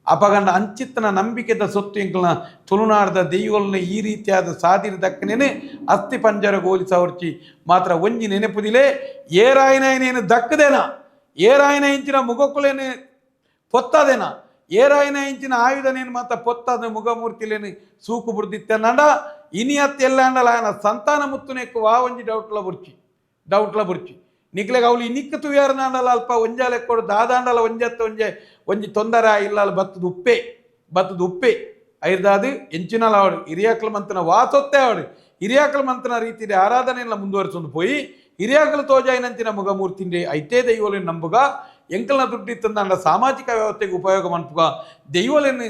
ಅಪಗಂಡ ಅಂಚಿತ್ತನ ನಂಬಿಕೆದ ಸೊತ್ತು ಎಂಕಲ್ನ ತುಳುನಾಡದ ದೈವಲ್ನ ಈ ರೀತಿಯಾದ ಸಾದಿರ ದಕ್ಕನೇನೆ ಅಸ್ಥಿ ಪಂಜರ ಗೋಲಿಸವರ್ಚಿ ಮಾತ್ರ ಒಂಜಿ ನೆನಪುದಿಲೆ ಏರಾಯನೇನು ದಕ್ಕದೇನ ಏರಾಯನ ಇಂಚಿನ ಮುಗಕ್ಕುಲೇನು ಪೊತ್ತದೇನ ಏರಾಯನ ಇಂಚಿನ ಆಯುಧನೇನು ಮಾತ್ರ ಪೊತ್ತದ ಮುಗಮೂರ್ತಿಲೇನು ಸೂಕು ಬುಡ್ದಿತ್ತೆ ನಂಡ ಇನಿ ಅತ್ತ ಎಲ್ಲ ಅಂಡಲ ఆయన ಸಂತಾನ ಮುತ್ತುನೆಕ್ಕು ವಾ ಒಂಜಿ ಡೌಟ್ಲ ಬುರ್ಚಿ ನಿಕ್ಲೆಗೆ ಅವಳು ಇನಿಕ್ಕು ತುಯಾರನ ಅಂಡಲ ಅಲ್ಪ ಒಂಜಾಲೆಕ್ಕೊಡು ದಾದಾಂಡಲ ಒಂಜಿ ತೊಂದರೆ ಇಲ್ಲ ಬತ್ತದು ಉಪ್ಪೆ ಐದಾದು ಎಂಚಿನಲ ಅವಳು ಹಿರಿಯಾಕಲ ಮಂತನ ವಾಸೊತ್ತೆ ಅವಳು ಹಿರಿಯಾಕಲ ಮಂತನ ರೀತಿಯ ಆರಾಧನೆಯಲ್ಲ ಮುಂದುವರಿಸೊಂದು ಪೋಯಿ ಹಿರಿಯಾಕಲ ತೋಜಾಯಿನಂಚಿನ ಮುಗಮೂರ್ತಿಂಡೆ ಐತೇ ದೈವಲೇನು ನಂಬುಗ ಎಂಕಲ್ನ ದುಡ್ಡಿತ್ತಂದ ಸಾಮಾಜಿಕ ವ್ಯವಸ್ಥೆಗೆ ಉಪಯೋಗ ಮನ್ಪುಗ ದೈವಲೇನು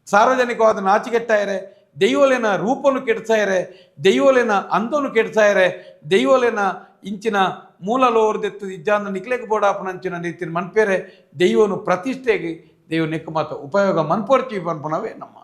ಸಾರ್ವಜನಿಕವಾದ ನಾಚಿಕೆಟ್ಟಾಯರೆ ದೈವಲೇನ ರೂಪನು ಕೆಡ್ಸಾಯರೆ ದೈವಲೇನ ಅಂದನು ಕೆಡ್ಸಾಯರೆ ದೈವಲೇನ ಇಂಚಿನ ಮೂಲಲೋರ್ದೆತ್ತು ಇಜ್ಜಾಂದ ನಿಕ್ಲೆಗೆ ಬೋಡಾಪನಂಚಿನ ರೀತಿಯ ಮನ್ಪೇರೆ ದೈವನು ಪ್ರತಿಷ್ಠೆಗೆ ದೈವ ನೆಕ್ಕು ಮಾತ ಉಪಯೋಗ ಮನ್ಪೋರ್ಚಿ ಪನ್ಪುನವೇ ನಮ್ಮ